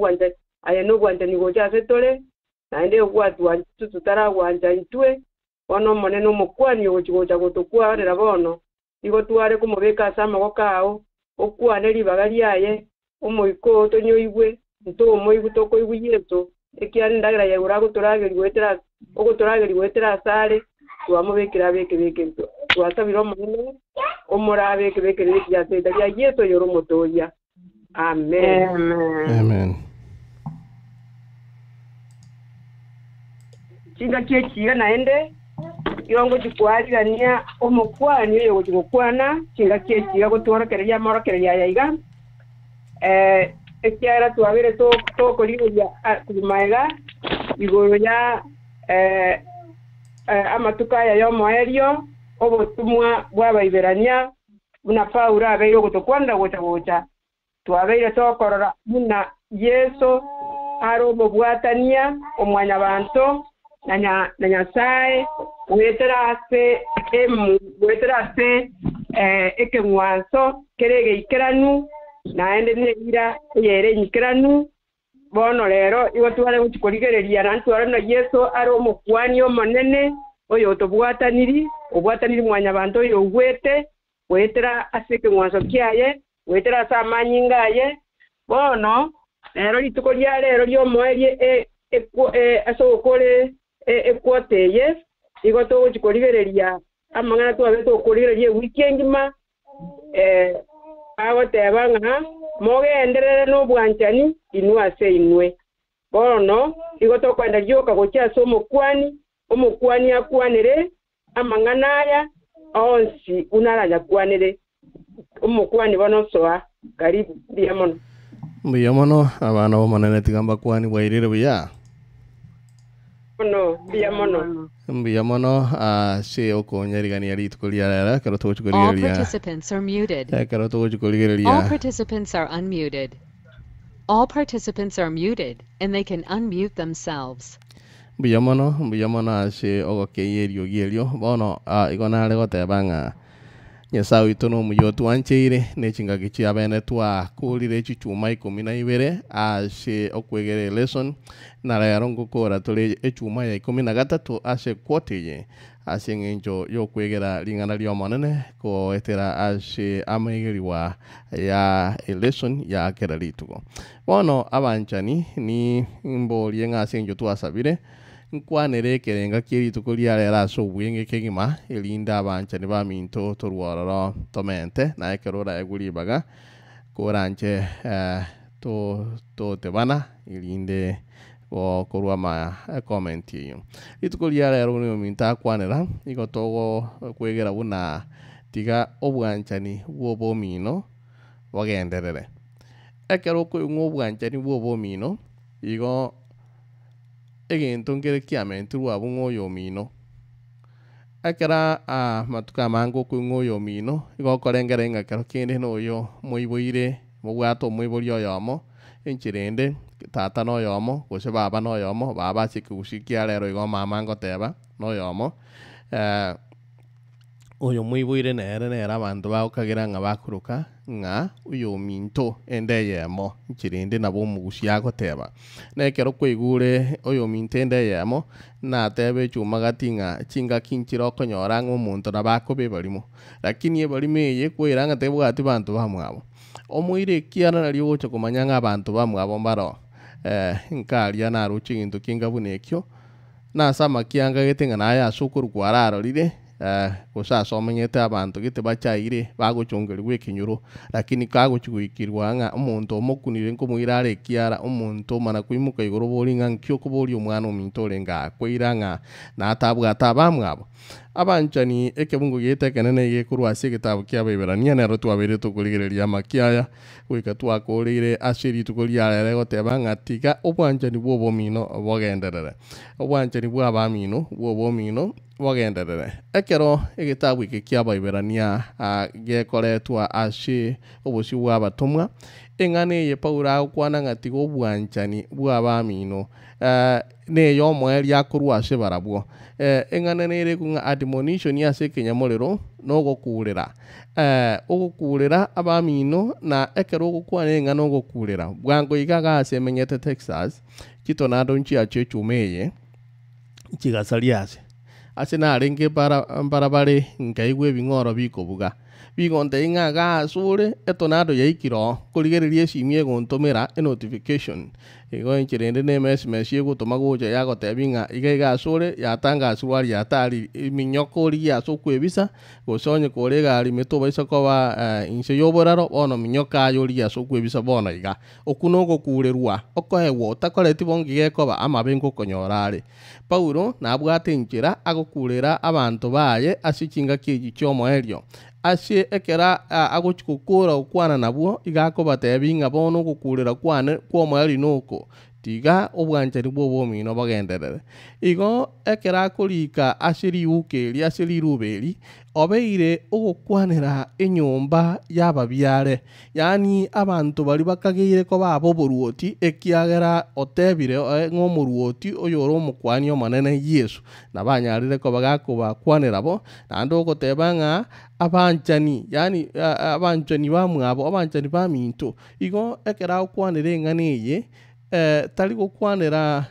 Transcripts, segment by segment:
gwanja aya no gwanja ni goja setole na ende gwatu wa tutara gwanja itwe ono monene omukwani ogochigocha gotokwarera bono igo tware kumubeka sama gokao okwane libaga lyaye omoiko tonyoigwe nto omoigu tokoigwe yeto ekiani ndagira ya urago torageri gwetera sare twamubekera beke twasabira omonene omorabe beke ya seda ya yeto yoro motoya amen. Chinga kiechira naende yongo chikwalirania omukwani oyo gochigokwana chinga kiechira gotworokereria amorokereria yaiga ekiara twabire tokorigeria kumaega igoro ya amatuka ya yomoerio obotumwa bwabaiberania buna Paulo abeire gotokwanda gocha twabeire tokorora buna Yesu ari omobwatania omwanya bantu na Nyasaye weterase ekengwanso kerege ikeranu naende neira yere ikeranu bono lero igo tware guchikorigereria na ntwara na Yesu ari omukwani omonene oyo tobwataniri mwanya bantu oyo gwete wetera aseke ngwanso kiaye wetera asa amanyingaye bono lero lituko lya lero lyomoerie asokole ekwoteye igo togochikorigereria amang'ana twabe tokorigereria wiki engima agoteba ng'a mogenderere n'obwanchani inwe ase inwe bono igo tokwenda rioka gocha ase omokwani akwanere amang'ana aya onsi unaranya kwanere omokwani bono soa karibu mbuya mono abana bomonene tigamba kwani bwairire buya mbuya mono se okonyerigania rituko ria rera kero togochikorigereria All participants are muted. kero togochikorigereria All participants are unmuted. All participants are muted and they can unmute themselves. mbuya mono ase ogokeirio gierio bono igonare goteba ng'a Nyasaye witũ no muyo twancheire nechinga chia bene twakurire chichuma 12 ase okwegere lesson na rero ngukora tuli echuma ya 13 ase kwoteye ase ngenjo yokwegera lingana lyo monene ko etera ase amegeriwa ya lesson ya kera litugo bono abanchani ni mbolie ngase njo twasabire nkwanere kerenga kirituko liarera so bwenge kegima elinda abanchani ba minto torwaroro tomente na ekerora eguribaga koranje to tebana ilinde o korwa ma comment yo ituko liarera no minta kwanera igotogo kwegera buna tiga obwanchani bwo mino wagenderere ekero ko ngobwanchani bwo mino igo egento ngere kiamenti rwabo ng'oyo mino akera matuka mango ku ng'oyo mino igokorengere ng'akero kende noyo moiboire mobwato moiborio yomo enchirende tata no yomo gose baba no yomo baba chikusikia lero igo mama ngoteba no yomo oyo moiboire nere abantu baukagera ng'a bakuruka ng'a uyo minto ende yemo nchirinde nabo mugusia goteba nekero kwigure oyo minto ende yemo na tebe chuma gatinga chinga kinchiro konyora ng'omuntu nabakobe barimo lakini ebarime ye kwira ng'a tebo ati bantu bamwabo omuire kiana nalio gocha komanya ng'a abantu bamwabo mbaro nkaria na ruchi into kinga bunekyo na sama kianga getinga na ya sukuru kwararo lire kusasa omenyete abantu gite bachaire bagochongerwa ekinyuro lakini kagochigwikirwa ng'a omonto omokunire nkomuirare kiara omonto mana kwimuka igoro boringa nkyo kubori omwana ominto orenga kwira ng'a natabwata bamwabo abanchani ekebungo gite kenene gekurwa ase gitabu kia Biberania nero twabire tukurigereria makiaya gwika twakorire asiri tukuriarere goteba ng'a tiga obwanchani bwo mino bogenderere obwanchani bwa bamino bwo mino bogenderere ekero egitabu iki kia Biberania gekoretwa ase obosi bwa batumwa engane ye paura kwana ngati go bwanchani bwa bamino ne yo moel ya kurwa se barabwo engane ne ire kunga admonition ya se kenyamolero no go kurera ogukurera abamino na ekero ogukwana engano ogukurera bwango igaga asemenyete Texas kitonado nchi achechumeye chigasaliase ase narenge barabare ngaigwe bingoro bikobuga bigonte ingaga asure etonado yaikiro kurigererie simie gontomera notification ego inchirende ne SMS yegutuma goja yagotebinga igaiga asure yatanga aswari yatari minyokori yasokwebisa gosonye korega ali metoba isokoba inse yoboraro ono minyoka yori yasokwebisa bona iga okunogo kurerwa okoewo takoreti bongiye koba amabengo konyorare Paulo nabwate inchira agokurera abantu baye asikinga kiji chomo elio ase ekera agochikukura okwana nabwo igako batebinga bono gukurira kwane kwa mwali noko tiga obwanchari bwo bomino bagenderere igo ekera kulika asiri ukeri asiri ruberi obeire ogukwanira enyomba yababyare yani abantu bali bakageire ko babo boruoti ekiagera otebire ng'omuruoti oyoro omukwani omanene Yesu nabanyarire ko bagako bakwanira bo nando gotebanga abanchani yani abanchani bamwabo abanchani baminto igo ekera okwanira eng'aneye tali gukwanira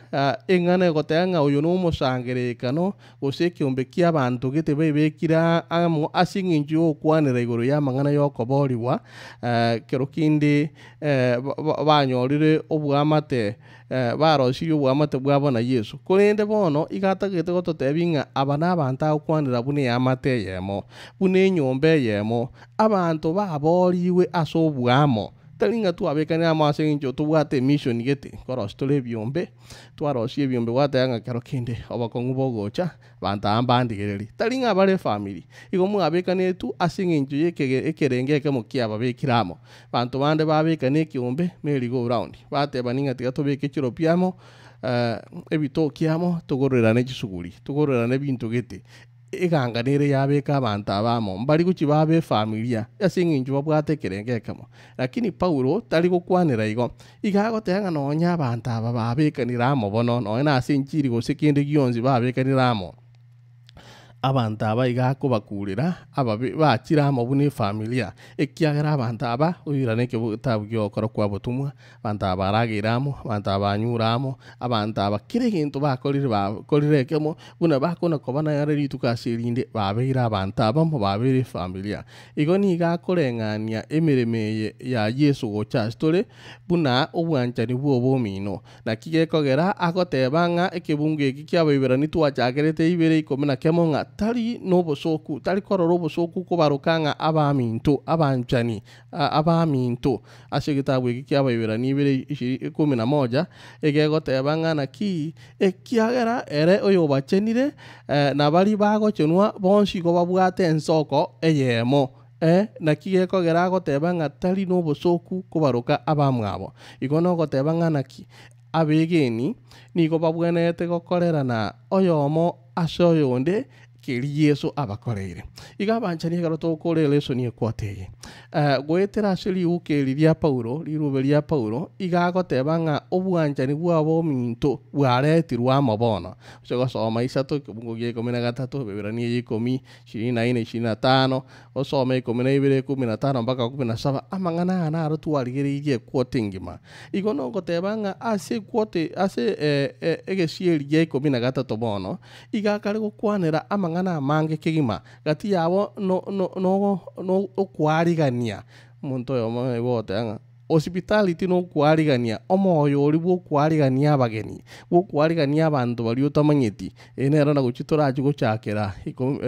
engane gotenga uyu no musangerekano gosekiombe kia abantu gete bebekira amo asinginju okwanira iguru ya mangana yokoboriwa kerokinde banyorire obwamate baroshiyo obwamate bwabona Yesu kurende bono igatagete gototebinga abana abantu okwanira bune yamate yemo bune nyombe yemo abantu baboriwe asobwamo talinga tu abekane amase injo tu wate mission gete koros tole biombe tu arosie biombe wate anga kerokinde obakongu bogocha banta ambandi gereri talinga bare family igomu abekane tu asinga injo ekerenge ke mukia babekiramo bantu bande babekane kiombe meri go round bate baninga tigato bekechiro piamo ebito kiamo tugorerane chisuguri tugorerane bintu gete iganganire yabeka abantu abamo mbali guchi babe familia yasinga inju babwate kerenge kamo lakini Paulo tali gukwanira igo igago tenga nonya abantu aba babekaniramo bono no na sinchiri gosekinde gionzi babekaniramo abantu aba igako bakurira aba bakiramo bune familia ekiagera abantu aba uyirane ke butabyo okora kwa butumwa abantu aba ragiramo abantu abanyuramo abantu aba kiregintu bakorire kemo buna bakona kobana yari tukasirinde babeira abantu aba mu babere familia igoni igakorengania emiremeye ya Yesu gocha story buna obwanchani bwo mino na kigekogera agotebanga ekibunge ekikyabibirani twachagerete ibere ikomena kemonga tali nobosoku tali kororo bosoku ko barokanga abaminto abanchani abaminto asegitabu ekikyabibira nibere 11 egegotebanga na ki ekiagera ere oyo bachenire na bali bagochenwa bonsi ko babwate ensoko eyemo na kigekogera gotebanga tali nobosoku ko baroka abamwabo igono gotebanga naki abegeni nigo babwenete gokorera na oyomo asoyonde kiri Yesu abakoreire igabanchani garoto kore leso ni kwateye goetera asili ukeliria Paulo liruberia Paulo igagotebanga obwanchani bwabo minto bwaretirwa mabona ushego soma isato kubungo giye 13 beberani 10 24 osoma 12 mpaka 17 amangana ana arotwarigeriye kwotingima igono gotebanga ase kwote ase egesieli giye 13 bono igakare gukwanira ngana mange kigima gati yabo no okwarigania muntu yo mwe bote anga hospitality no kwarigania omoyo ori bwo kwarigania abageni bwo kwarigania abantu bali utamanyeti enera na guchitora guchakera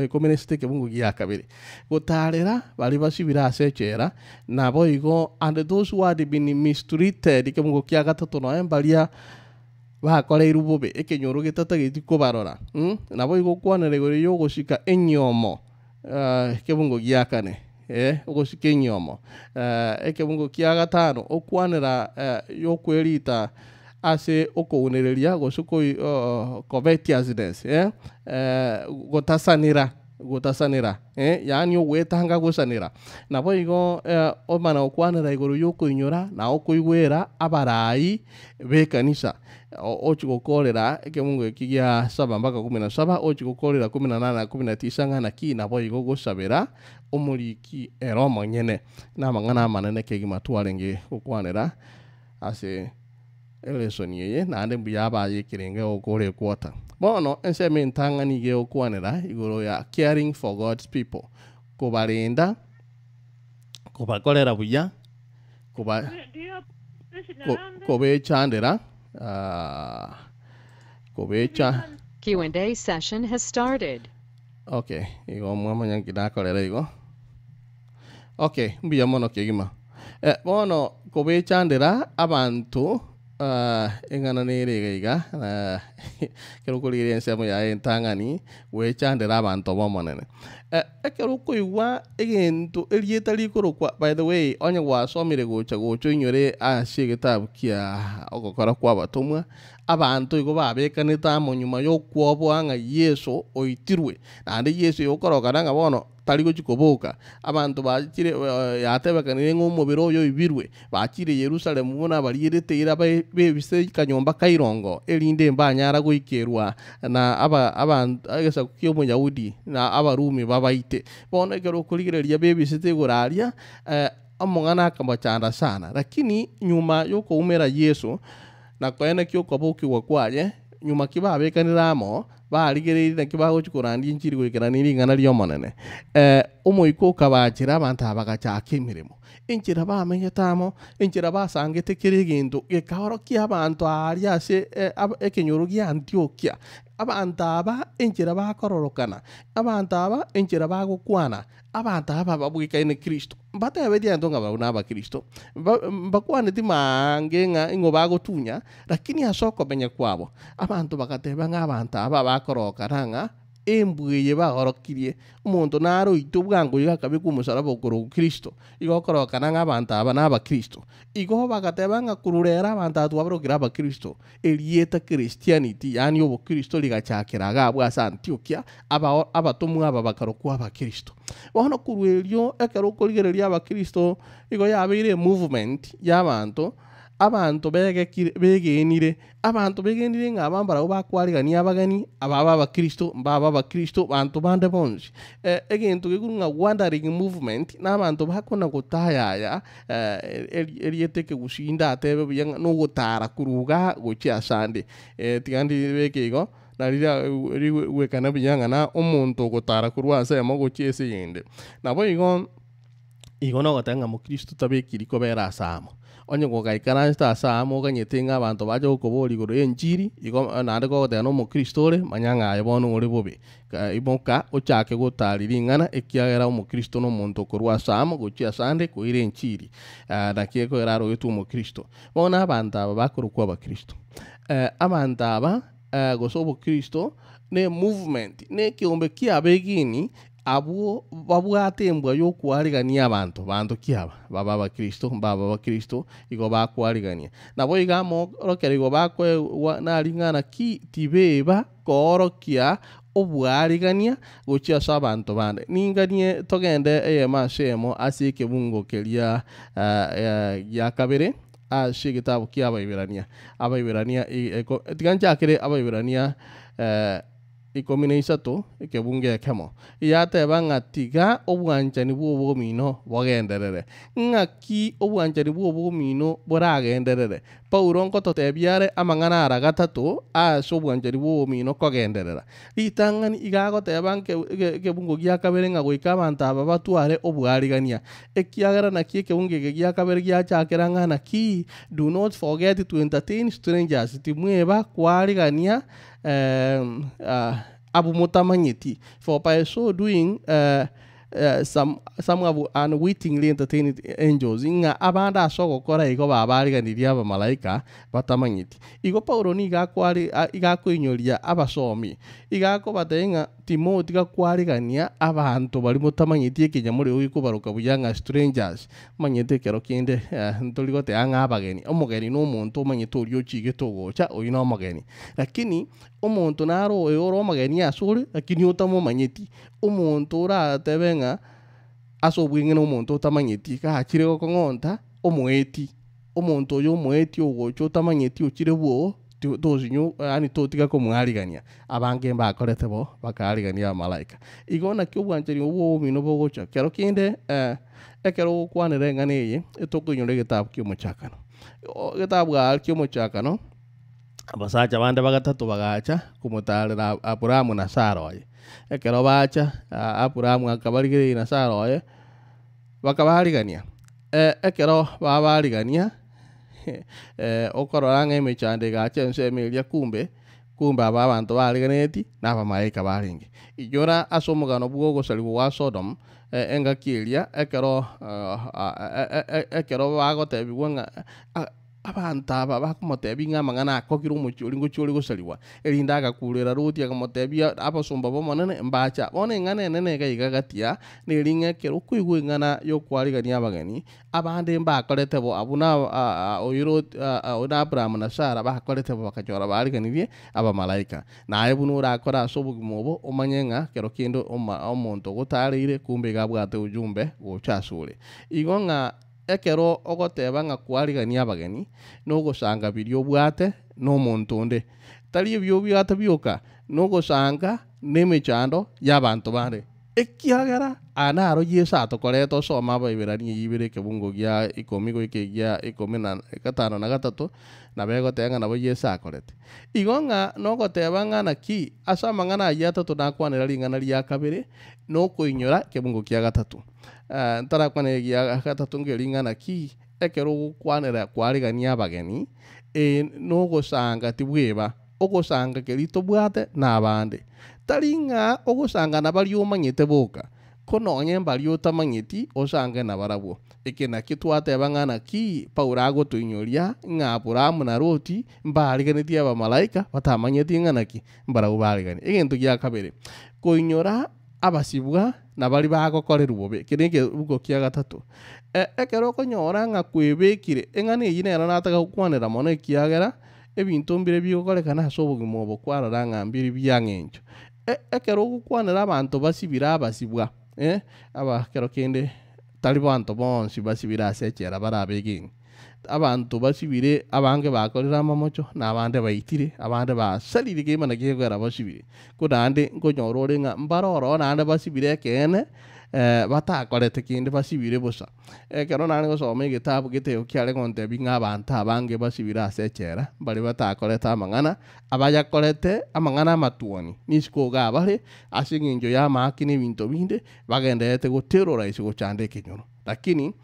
ikomeneste ke bungu ya kabiri gutarera bali basibira asechera nabo igo and those who had been mistreated ke bungu kya gatatu no embalia bakore irubobe ekenyoro getata gitiko barora nabo igokwanere gore yo goshika enyomo kebungo giakane ogoshika enyomo ekebungo kia gatano okwanera yo kwerita ase okonereria gosuko covetousness gotasanira gutasanira yani ogwetanga gusanira nabo igo omana okwanira iguru yokuinyora na okuigwera abarai bekanisa ochigukorera ekemungo ekigia 7 mpaka 17 ochigukorera 18 19 ngana ki nabo igo gusabira omuliki eromo nyene namang'ana amanene kegimatwarenge gukwanira ase elesoni yeye nande mbuya abaye kirenge okore kwota bono enseme ntang'ani ge okwanira iguru ya caring for God's people kubarinda kubakorera buya kubechandira kubecha Q&A session has started. okay igo mwamanya kidakorera igo okay mbuya mono kegima bono kubechandira abantu engana nerega kerukurire ensemo ya entang'ani wechandira abantu bomonene ekerukuigwa egento erieta likorokwa by the way onye gwasomire gocha inyore ase gitabu kia ogokora kwa batumwa abantu igo babekanita amonyuma yokwobwa ng'a Yesu oitirwe nande Yesu yokorokana ng'a bono tari gochikoboka abantu bakire yatebekanire ng'omubiri oyo ibirwe bakire Yerusalemu bona bariereteira bebise kanyomba kairongo erinde mbanyara goikerwa na abantu agesa kiyomuyahudi na abarumi babaite bona kero kurigereria bebise teguraria among'ana akambachanda sana lakini nyuma yokoumera Yesu na kwene kyokobokiwa kwaye nyuma kibabekaniramo barigereire na kibagochikurandi inchiri gwekeranira ing'ana riomonene omoiko kabachira abantu abagachaka emirimo enchera bamenyetamo enchera basangete kere egento gekahorokia abantu aria ase ekenyoro gia Antiokia abantu aba enchera bakororokana abantu aba enchera bagokwana abantu aba babwikaine Kristo mbateberia ndonga bauna aba Kristo mbakwane timange ng'a ingo bagotunya lakini asoko benya kwabo abantu bakateba ng'abantu aba bakorokana ng'a embweye bagorokirie omonto naro ito bwango yakabe kumusaraba okoro Kristo igokorokana ng'abantu aba n'aba Kristo igo bagateba ng'a kururera abantu atwabarokira aba Kristo erieta Christianity yani obo Kristo ligachakiraga abwa Antiokia abatumwa aba bakarokwa aba Kristo bono kurwerio ekero korigereria aba Kristo igo yabeire movement y'abantu abantu begenire ng'abambara bakwarigania abagani ababa Kristo mbaba Kristo bantu bande bonzi egento gekuru ng'a wandering movement n'abantu bakona gutayaya erieteke gusinda atebe byanga no gutara kuruga gochia sande tigandi bekigo narira wekana byanga na omuntu gutara kurwasa yamo gochiese yende nabo igo no gotanga mu Kristo tabekiri ko bera asamo onye gogaikaransta asamo ganyetenga abantu baje okobori goro enjiri igo nande ko gotano mu Kristore manyanga yebono ngore bobe iboka ochake gotarira ing'ana ekiagera mu Kristo no muntu korwa asamo gochia sande koire enjiri nakieko eraro yetu mu Kristo bona abantu aba bakorokwa aba Kristo abantu aba gosobo Kristo ne movement ne kiombe kiabegini abo babwatembwa yokwarigania bantu kiaba baba ba Kristo igo bakwarigania nabo igamo rokera igo bakwe naringana ki tibeba korokia obwarigania gochia sabantu bande ninganie togende eyemasemo asike bungo kelia ya kabere ase gitabu kia abaibirania tiganchakire abaibirania 13 ikebunge kemo yateba ng'atiga obwanchani bw'obomino bogenderere ng'aki obwanchani bw'obomino boragenderere Paulo nkototebiare amang'ana ara gatatu ase obwanchani bw'obomino kogenderera ritang'ani igagoteba kebungo gia kabere ng'a goika abantu aba batware obwarigania ekiagera naki ekebungo gia kabere giachakera ng'ana ki do not forget to entertain strangers timweba kwarigania abu mutamanyeti for by so doing some of unwittingly entertained angels inga abanda soko kora igo babariganiria abamalaika batamanyiti igo Paulo ni igakwenyoria abasomi igakobatenga Timothy gakwarigania abantu bari mutamanyiti ekinyamuri ugikubaruka buyanga strangers manyete kero kinde ntoligote anga abageni omugeni no muntu umanyite uri ochige togocha oyi no omugeni lakini omuntu naro oro omugeni asuri lakini utamumanyiti omuntu uratebenga asobwinge no muntu utamanyiti kahachire gokongonta omweti omuntu oyo omweti ogocho utamanyiti ochire bwo tozinyo ani totiga ko mwarigania abange bakorete bo bakarigania malaika igona kyo bwanjeri uwo mino bogocha kero kinde ekero kwanere ngane etokunyore gitabu cy'umucakano gitabu cy'umucakano abasacha bande bagatatu bagacha kumutarira Aburahamu na Saroye ekero bacha Aburahamu akabarigire na Saroye bakabarigania ekero babarigania okororanga emechande gacha nsemelia kumbe aba abantu bariganeti n'abamaika baringi igora asomugano bwo gusaliwa wa Sodom engakilia ekero bagotebigwa nga abantu aba bakumotebi ng'amang'ana akokire umucyuri ngucyuri gusaliwa erinda agakurira ruti agamotebia abasumba bomonene mbacha one ng'ane nene gaigagatia niringe kero kwigwe ng'ana yo kwarigania abageni abande mbakorete bo abuna oyiro ona Abraham na Sara bakorete bo bakachora bariganirie abamalaika naye bunura akora asobugimobo omanyenga kero kindo omuntu gotarire kumbe gabwate ujumbe gochasure igonga ekero ogoteba nga kwarigania abageni no gusanga birio bwate no muntu onde tali byo byate byoka no gusanga nemechando y'abantu bande ekiagera anaro Yesu atokoreto soma baibirani yibire kebungo gya 10 goikegya 15 na gatatu na bego tenga na Yesu akorete igonga no goteba ngana ki asama ngana yatatu nakwanira lingana lya kabiri no kuinyora kebungo kya gatatu ntara kwane gya gatatu ngelingana ki ekero kwanira kwarigania abageni no gusanga tibweba ogusanga kerito bwate n'abande talinga ogusanga nabali omanyete boka kononye mbali otamanyeti osange nabarabo ekena kitwate bangana ki Paurago tuinyoria nga Aburahamu na Roti mbariganeti abamalaika batamanyeti ngana ki mbarago barigani egento gya kabere koinyora abasibwa nabali bagokorera ubobe kirenge ugo kya gatatu ekero konyora nga kwebekire engane yinera nataga kwanira mono ekiagera ebintu mbire byokorekana asobugimo obokwarara ngambiri byangenjo ekero gukwanira abantu basibira abasibwa aba kero kende tali bantu bonsi basibira asechera barabegini abantu basibire abange bakorera amamocho n'abande bayitire abande basalire gemana gegera basibire kudande nkonyorore nga mbaroro nande basibire kene batakorete kinde basibire busa kero nane gosoma igitabu giteo kyare ngonte binga abantu abange basibira asechera bali batakoreta amang'ana abayakorete amang'ana amatuoni nisikoga bari asinginjo ya maki n'ibintu binde bagendete guterora isi gucande kinyoro lakini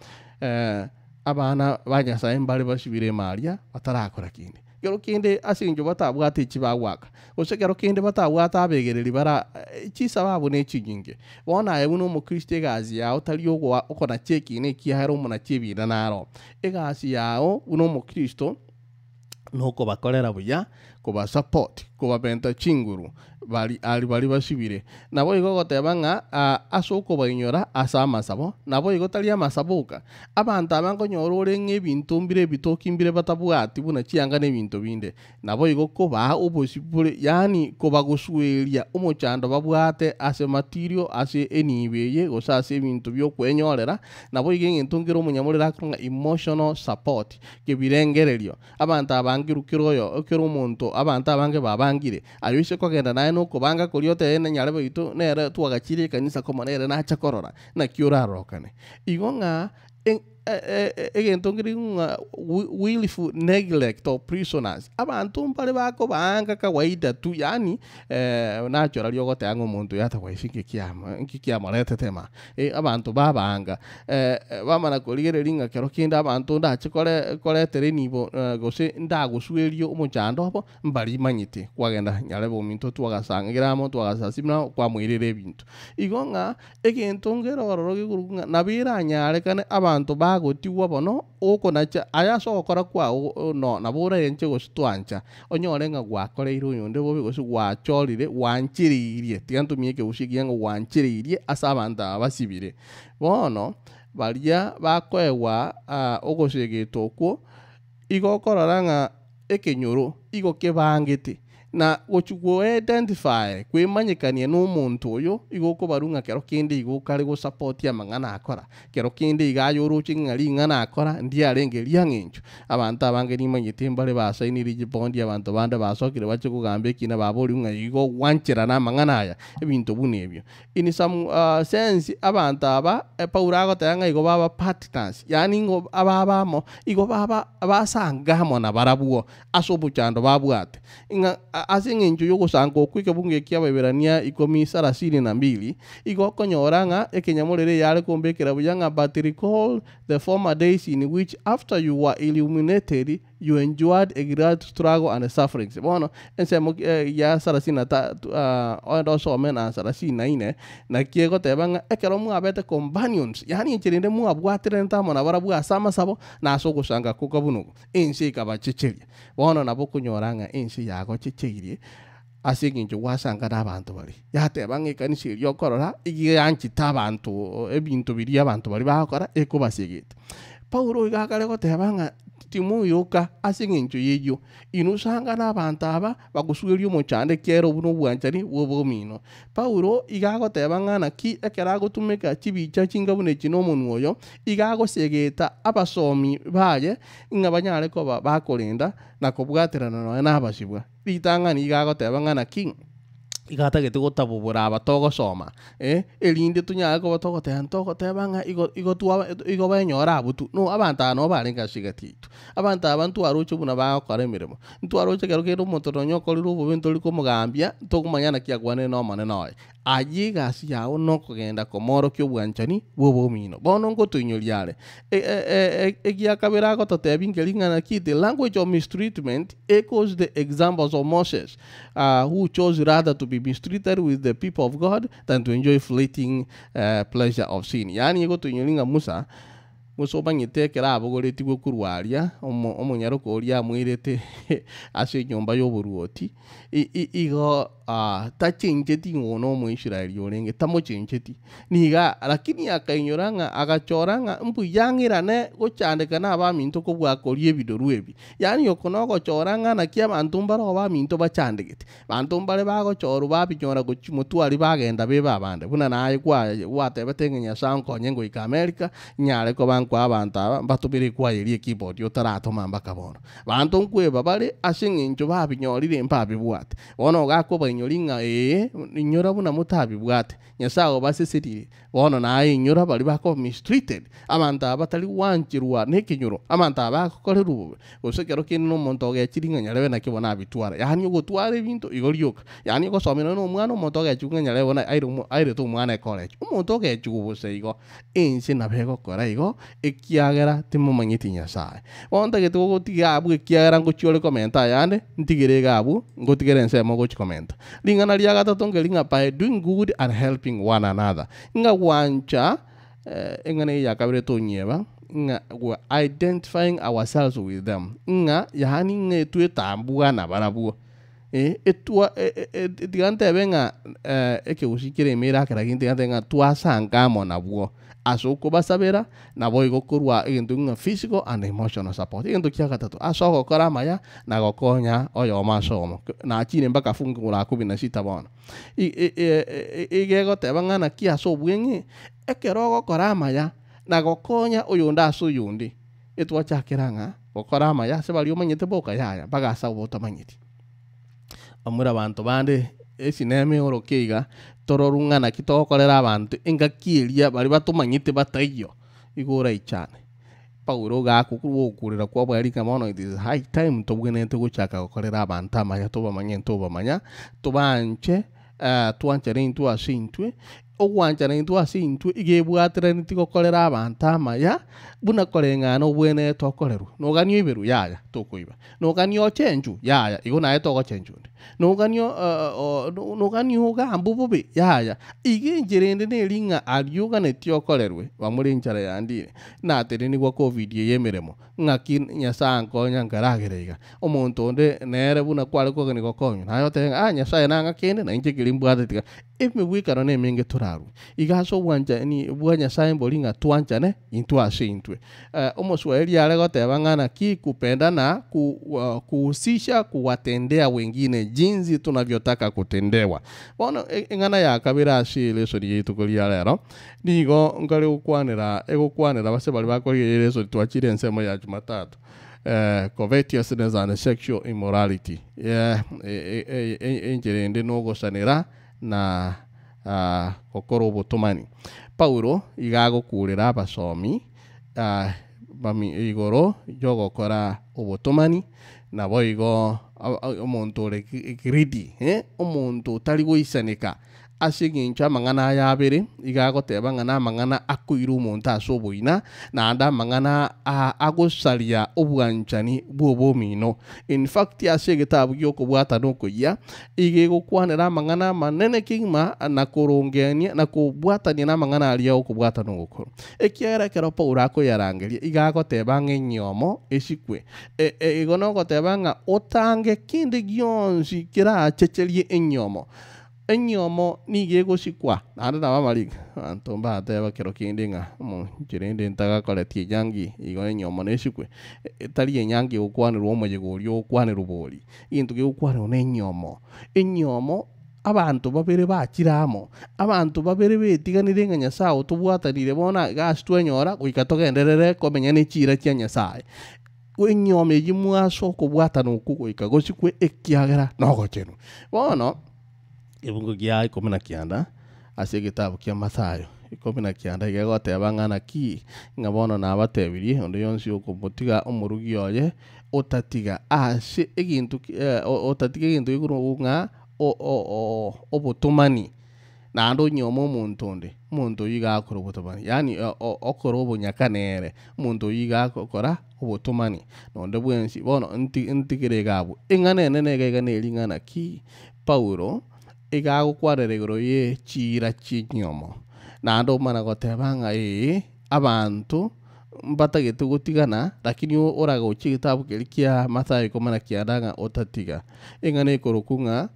abana banyasaye mbali basibire Maria batarakora kinde kero kinde asinjo batabwate kibagwaka ose kero kinde batabwata abegereri bara kisa babo n'ekiginge bona yebuno mu Kristo gazi yawo tali yogo okona cheki ne kiharo muna chibira naro egasi yawo uno mu Kristo noko bakorera buya kuba support kuba benta chinguru bali basibire nabo igogoteba nga asoko bainyora asama sabo nabo igotali amasabuka abantu abangonyorore nk'ebintu mbire bitokimbire batabwati buna cyanga n'ebintu binde nabo igokoba ubusibure yani koba gusweria umucando babwate ase material ase enibeye gosase ebintu byo kwenyorera nabo igengentungiro umunyamurira kunga emotional support kebirengererio abantu abangirukiroyo okero umuntu abantu abange babangire ayise kogenda naye no kubanga kuryote ene nyare bitu nere tuagachiri kanisa koma nere na chakorora na kiura rokane igonga egento ngiri willful neglect of prisoners abantu mpale bako banga kawaida tu yani natural yogote ango muntu yata kwa isinge kiama lete tema abantu babanga bamana koligere linga kero kinda abantu nda chikole terenibo gose nda gusuelio umuchando hapo mbali manyite kwagenda nyale bo minto twagasangiramo twagasasibna kwa mwirire ebintu igonga egento ngero roroge gurunga nabira nyale kane abantu bagotiwa bono oko nacha ayaso okora kwa no nabura yenche gostwancha onyorenga gwakoreiro yonde bobe gosu gwachorire wanchiririe tigantu mieke ushigianga wanchiririe asabanda basibire bono baria bakwewa ogosegetokwo igokororanga ekenyoro igokebangete na gochugo identify kwimanyikania n'umuntu uyo igoko barunga kero kindi igokare go support ya mangana akora kero kindi igayoro chingari ngana akora ndi arengeria ngincho abantu abangeni manyite mbale basainiri jibondi abantu bande basokire bache kugambe kina babori unga igo wanchira na mangana aya ebintu bunebyo in some sense abantu aba paurago tanga igo baba partners yani ngo ababamo igo baba abasangamo na barabuo asobuchando babwate inga asinginju yuko sango kwike bunge kia beberania ikomi 32 igokonyoranga ekenyamorere yale kombekera buyanga but recall the former days in which after you were illuminated you enjoyed a great struggle and sufferings bono ensemo ya 33 ondo somen na 34 na kiego tebanga ekero mu abete companions yani nchirinde mu abwatire ntamo na barabu asama sabo na soko sanga kukabunugo ensi kabachichiria bono nabokunyoranga ensi yago chichirie asinginjo wasanga n'abantu bari yatebanga ikanisi yokorora igiyanchi tabantu ebintu biri abantu bari bakora ekobasegete Paulo igakale gotebanga timu yoka asinginjo yeyo inusanga n'abantu aba bagusugerio muchande kero buno bwanchani wobomino Paulo igagotebanga naki ekeragotumeka chibicha chingabune chinomuntu oyo igagosegeta abasomi baye ingabanyare ko bakolinda nakobwaterana no n'abashibwa bitangani igagotebanga naki igatagete gotabubura abatogo soma elinde tunyako batogo tanto tebanga igo benyora abutu no abantano barenga shigatitu abantu arucho buna bakora emirimo ntwaroche kero kero motoronyo koliro bubento liko mugambia tokumanyana kiagwane no mane noy ayiga si yawo no kugenda komoro kyo bwanchani bobomino bono ngo tunyoliare egia kabera go totebingelinga na kite language of mistreatment echoes the examples of Moses who chose rather to be mistreated with the people of God than to enjoy fleeting pleasure of sin. Yani go tunyolinga Musa banyiteekera abogoreti gwokurwaria omonyaroko oria mwirete ase nyomba y'oburuoti igo tachenjeti ngono mu Israeli orenge tamochenjeti niga lakini akainyoranga agachoranga mpu yangirane gochandekana abaminto ko bwakorie bidoru ebi yani yokonogo choranga na kia bantu mbaro abaminto bachandegete bantu mbare bagochoru babinyora gochimutwari bagenda beba abande buna naye kwa watebetengenya sanko nyengo ika America nyare ko kwa abantu batubire kwa yiri keyboard yotarato mamba kabono bantu nkweba bale asinginjo babinyorire mpabi bwate bono gako banyoringa inyora buna mutabi bwate nyasago basesitire bono naye inyora bali bako mistreated amanta batali wanchirwa nekinyoro amanta bakokorerube osekero kinno montoge chiringa nyalewe na kibona bitwara yani gutwara ibintu igoryoka yani go somena no mwana montoge chunga nyalewe na aire to mwana college umontoge chugubuse igo ense na bego kora igo ekiagera timumanyiti nyasaye bonta getugo gotiga abu ekiagera ngochiole komenta yande ntigirega abu ngotigere nsemo gochi komenta lingana lia gatatu ngelinga by doing good and helping one another nga wancha engane yakabire to nyeba nga identifying ourselves with them nga yani ngetwe tambuga na barabu etua digante benga eke usikire mira kera ginte nga twasangamo nabuo asoko basabera na boy gokurwa into physical and emotional support into kia gatatu asoko kora maya na gokonya oyo masomo na chine mpaka fungura 16 bona igego tebanga na kia so bwengi ekerogo kora maya na gokonya oyo ndaso yundi etwa chakeranga gokora maya se bali omanyete boka yaya baga sawo tomanyiti amura bantu bande esineme orokeiga tororungana kitokorera abantu engakiria bari batumanyite bataiyo igora ichane Paulo gakukurira kwa bwari kamono it is high time tubwene tuguchaka gukorera abantu amanya tubamanya tubanche twanchare into asintwe ogwanchara into asintwe igebwatira nitigukorera abantu amaya buna korengana obwene tokoreru noganyo iberu yaya tokuiba noganyo chenju yaya igona etoko chenju noganyo gambu bubi yaya igenjerende nelinga aliuga netiokorerwe bamuri nchara yandire natere nigwa covid yemeremo ngaki nyasanko nyangaragirega omuntu onde nere buna kwale kogani gokonyo nayo tenga nyasaye nanga kende na inche kilimbwatira ime wikaro ne menge turaru igaso bwanja ni bwanya saye bolinga twanchane into asintwe omoswahili yale goteba ngana ki kupenda na kuhusisha kuwatendea wengine jinsi tunavyotaka kutendewa bona ngana ya kabira ashile so yetu kulia lero nigo ngale ukwanira base bali bakoliere so twachire nsemo ya Jumatatu covetousness and sexual immorality enjerende no gosanira na kokoro obutumani Paulo igagukurira abasomi bami igoro yogokora obutumani nabo igo omuntu greedy omuntu tari guisanika asigincha mangana yabere igagoteba ngana mangana akuiru umuntu asoboina na anda mangana agosalia obwanchani bwobomino in fact asegetabu yokobwata nokoya igegokwanera mangana manene kingma na korongenia na kubwatania na mangana alia okobwata nogokoro ekiara kero Paulo akoyarangeria igagoteba ngenyomo esikwe igono goteba nga otange kinde gionsi kira chechelie enyomo nige gosikwa nada na bamaliga antomba ateba kero kindinga jirende ntaga koletie yangi igo enyomo nesikwe tali enyangi okwanirwo omuyegori okwanirwo bori into ge okwanirwo enyomo abantu babere bakiramo abantu babere betiganire nga Nyasaye tubwatanire bona gastwenyora goikatogenderere komenya nekira kya Nyasaye enyomo yimwaso kubwatana okugoika gosikwe ekiagera nogochenu bono ibungo gya 19 ase gitabu kya Mathayo 19 igegoteba ngana ki ngabono nabatebirie onde yonsi okobutiga omurugi oye otatiga ase egintu otatiga egintu igurunga obutumani nando nyomo muntu yiga akora obutumani yani okora obunyakanere muntu yiga akora obutumani nonde bwensi bono ntigirega ingane nega nelingana ki Paulo igagukwarere igoro ye chira chinyomo nando mana gotebanga abantu mbatagete gutigana lakini oraga chigitabu kirikia Mathayo 19 otatiga ingane ikorokunga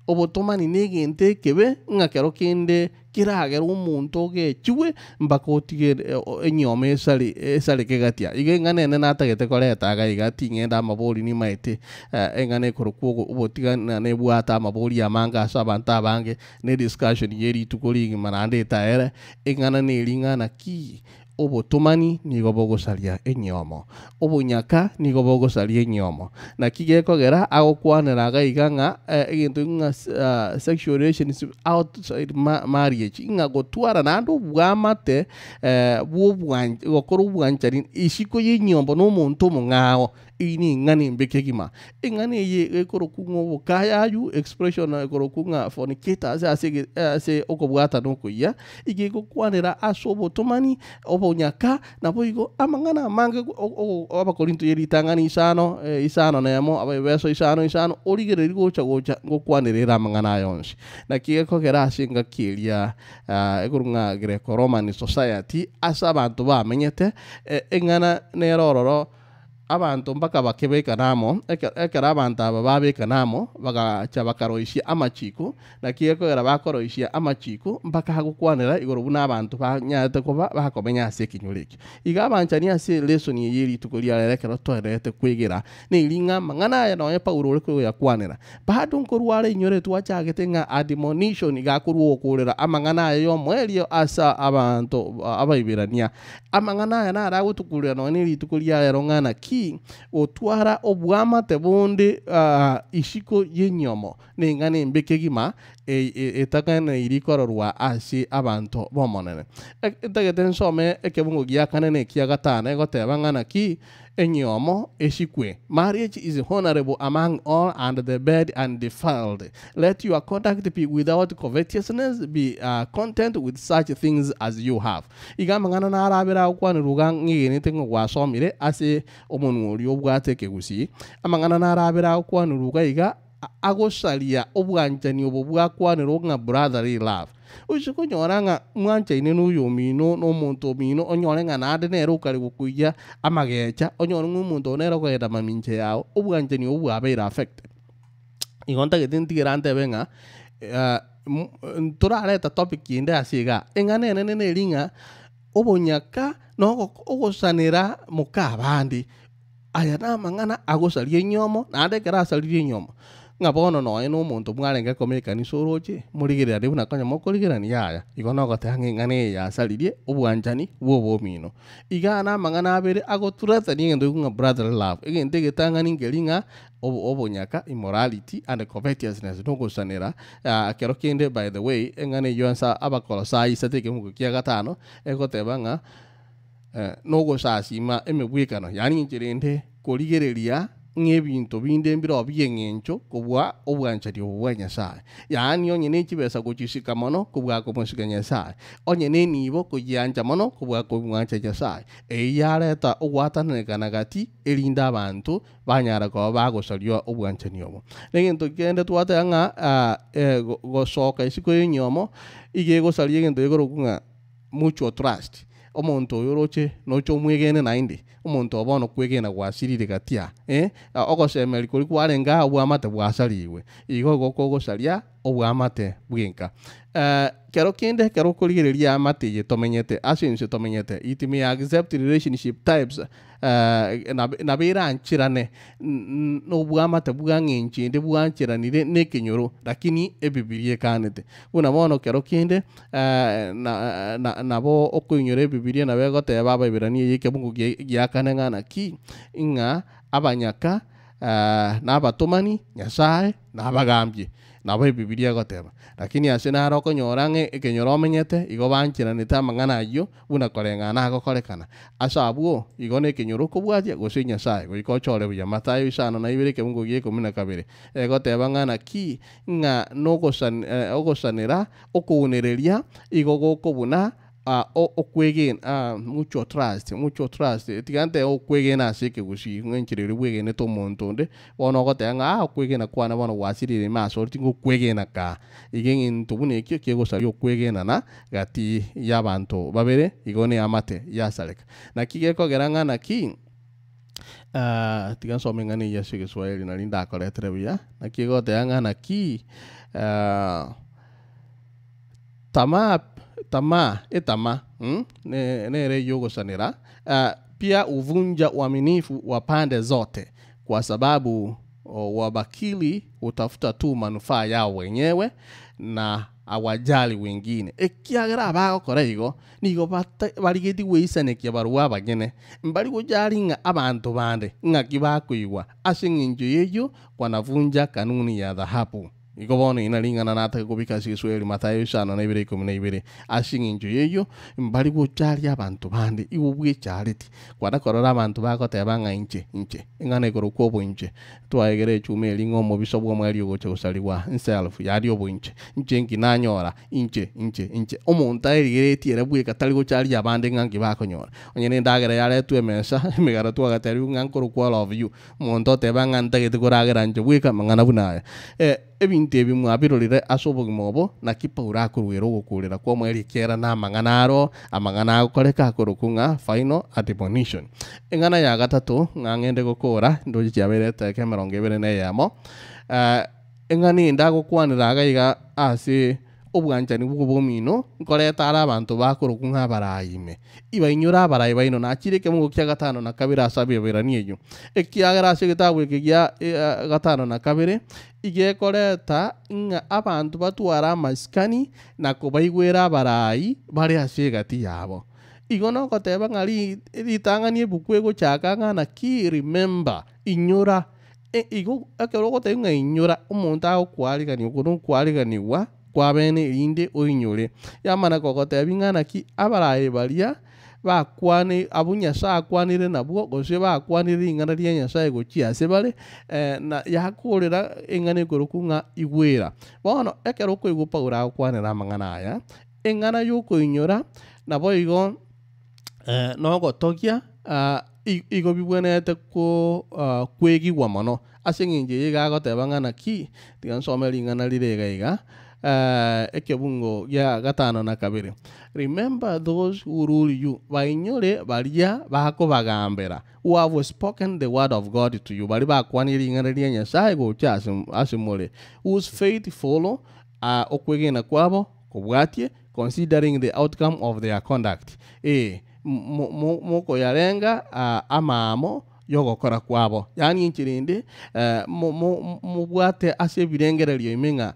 obutumani negente kebe ngakero kinde kiragera umuntu gechiwe mbaka otige enyomo esale kegatia igengane natagete koreta igati ngenda amabori ni maite engane korokuo obotigana nebwata amabori amanga abantu abange ne discussion yeri tukolingi manande taere engana nelingana ki obutumani nigo bogosalia enyomo obunyaka nigo bogosalia enyomo na kigekogera agokwanera gaiganga egintu nga sexual relations outside marriage inga gotwara nando bwamate bwobwanje gokora ubwanchari ishiko yenyombo no muntu mungao ini ngani mbekegima ingani ye ekorokungo bukayayu expression ekorokunga fornicator ase okobwata nokuya igekokwanera asobotumani obonyaka naboigo amangana mange abakorinto yeritangani isano nemo abebeso isano origereri gocha ngokwanerera amangana yonsi na kigekogera asinga kiria ekorunga Greco-Roman society asa abantu bamenyete engana nerororo abantu mpaka bakebeka namo ekera abantu aba babeka namo bagacha bakaroishia amachiko na kiyeko era bakoroishia amachiko mpaka hagukwanira igoro buna abantu banyate kuba bakomenya ase kinyoleki igabanchani ase lesson yeri tukolia lekero toerete kwegera ne ilinga mangana ya no Paulo reko yakwanira bado nkorware inyore twachagete nga admonition igakurwo okurera amangana yo mwelio asa abantu abaibirania amangana ya nara gutukurira no ne litukolia rero ngana ki otwara obwamate bonde ishiko yenyomo nengane mbekegima etakana irikororwa ase abantu bomonene etagete nsome ekebungo giakanene kiagatana egoteba ng'ana ki enyomo eshikwe. Marriage is honorable among all and the bed and defiled. Let your conduct be without covetousness. Be content with such things as you have. Igamba ngana na arabera kwani ruga ngene tengo gwasomire ase omuntu ori obwate kegusi. Amangana na arabera kwani ruga iga agosalia obwanjani obubwakwaniro nga brotherly love. Ushiko nyoranga mwancha ine n'uyo mino n'omuntu mino onyorenga nade nero ukari gukuya amagecha onyorenga umuntu onero kwenda maminche yao obwanjani obwabera affected. Igonta getintigirante benga turareta topic inde asiga engane nene linga obonyaka no ogosanira mukabandi aya namangana agosalie nyomo nade kerasalie nyomo ngabono no eno muntu mwarenga komeka ni soroche murigirira ribu nakanya mokorigirira ni yaya igono gotange ngane ya salirie obwanjani wobo mino igana mangana abere agoturata ni ngendo nga brother love igende getanga ningelinga obonyaka immorality and covetousness no gosanera kero kende by the way engane yonsa abakolosai sateke mu kiagatano egotebanga no gosasima emebwikano yani njirende korigereria ngebintu binde mbiro byengencho kubwa obwanchari obwanyasa yani onyene kibesa gochishika mono kubwa ko musiganya sa onyene nibo kujyanja mono kubwa ko mwancha sa eyareta ogwatanekana gati elinda abantu banyara ko bagosalyo obwanchani obo ngento kende twatanga gosoka isiko yenyomo ige gosalye ngento yegorokunga mucho trust omuntu yoroche nocho mwegene nainde omuntu obono kwegena gwasirire gatia ogosemeri kuri kwarenga obwamate bwasaliwe igo gokogosalia obwamate bwenka kero kende kero kurigereria amate yetomenyete asinse tomenyete itimi accept relationship types na bera anchirane no bwamate bwangenchi ndi bwanchiranire nekenyoro lakini ebibirie kanete una mono kero kende na bo okunyore bibirie na begote baba ibirani yike bungu gyakane ngana ki inga abanyaka n'abatomani nyasaye n'abagambye nabo bibilia goteba lakini asena aroko nyorange ekenyoro menyete igo banchiranita mangana yo una korenga na gokorekana asabuo igo ne kenyoro kubwaje gosinya sai go ikochore buya Matayo isano na ibere kemungu gie 12 egoteba ngana ki nga nogosan ogosanera okuunereria igo gokobuna okwegen mucho trust tigante okwegen asike gushi ngenchirire bwegene to montonde bono gotanga okwegena kwana bono wasirire maso tingo kwegena ka igen tubune kyo gosari okwegena na gati yabantu babere igone amate yasaleka na kigeko geranga ki tigan somengani yasike Swahili na linda kole trebia na kigote anga ki Tama nere yogo sanera pia uvunja uaminifu wa pande zote kwa sababu wabakili utafuta tu manufaa yao wenyewe na awajali wengine ekiagera abago koreigo nigo baligeti weisane kiabarwa bagene mbali kujali nga abantu bande nga kibakuigwa asinginjo yeyo kwanavunja kanuni ya dhahabu Igobona inalingana nata kubika Kiswahili Matayo 5:12 ashinginjo yeyo mbali guchali abantu bande iwubwe charity kwada korora abantu bakotebanga inche ingane korukobo inche twayegere chume lingo mu bisobwo mwali ugoche usaliwa inself yali obunche inche nanyora inche omuntu ayigere tiere bwe katali guchali abande ngangi bakonyora onyene ndagere yale twemesa migara twagateri ngankoro kwa love you muntu tebanga ntagete koragera nje bwe kamangana bunaya ebintu ebimu abirorire asobogimobo na kipaura kurwero gukurira kwa mweri kera na manganaro amangana gukoreka kurukunga final admonition engana ya gatatu ngangende gukora ndoji cyabereta kemeronge berene yamo engani ndagukwanira gaiga ase obwanjani bw'ubumino nkoreta ara abantu bakurukunga barayime iba inyura barayi baino nakireke mu kya gatano na kabiri asabe beraniyo ekiagara ase gitabu kigia gatano na kabiri ige koreta nga abantu batwara maskani na kubaigwera barayi bari ase gati yabo igono koteba ngari ritangani ebuku egochaka ng'ana ki remember inyora igo ekero goteba ng'a inyora omonto agokwarigania okono okwariganiwa kwabene rinde oinyore yamana kogotebi ng'ana ki abaraye baria bakwane abu Nyasaye akwanire nabwo gose bakwanire ing'ana ria Nyasaye gochia ase bare na yakorera eng'ana ekoroku ng'a igwera bono ekero okoigwa Paulo agokwanera amang'ana aya eng'ana yokoinyora nabo igo nogotogia igo bibwenete kwegigwa mono ase eng'encho egagoteba ng'ana ki tiga nsome ring'ana rire iga ekebungo gia 5 na 2 remember those who rule you bainyore baria bakobagambera who have spoken the word of God to you bari bakwanire ing'ana ria Nyasaye gocha asimore whose faith follow okwegena kwabo kobwatie considering the outcome of their conduct moko yarenga amamo yogokora kwabo yani inchirinde mubwate ase ebirengererio imeng'a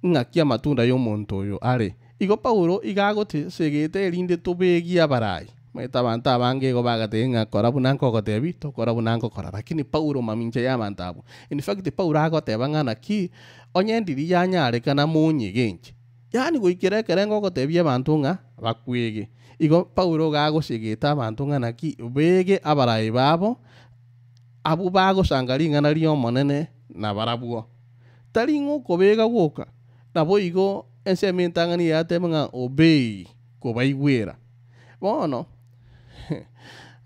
ng'akia matunda y'omonto oyo are igo Paulo igagote segete erinde tobegia barai maita abantu abange igo bagatebe ng'a kora buna nkogotebi tokora buna nkokora lakini Paulo maminche y'abantu abo in fact Paulo agoteba ng'ana ki onyendiri yanyarekana munyigenche yani goikera ekere ngogotebia abantu ng'a bakwege igo Paulo gagosegeta abantu ng'ana ki bege abarai babo abo bagosangari ng'ana ria omonene na barabwo tari ng'okobega gwoka nabo igo enseme entang'ani yateba ng'a obey kobaigwera bono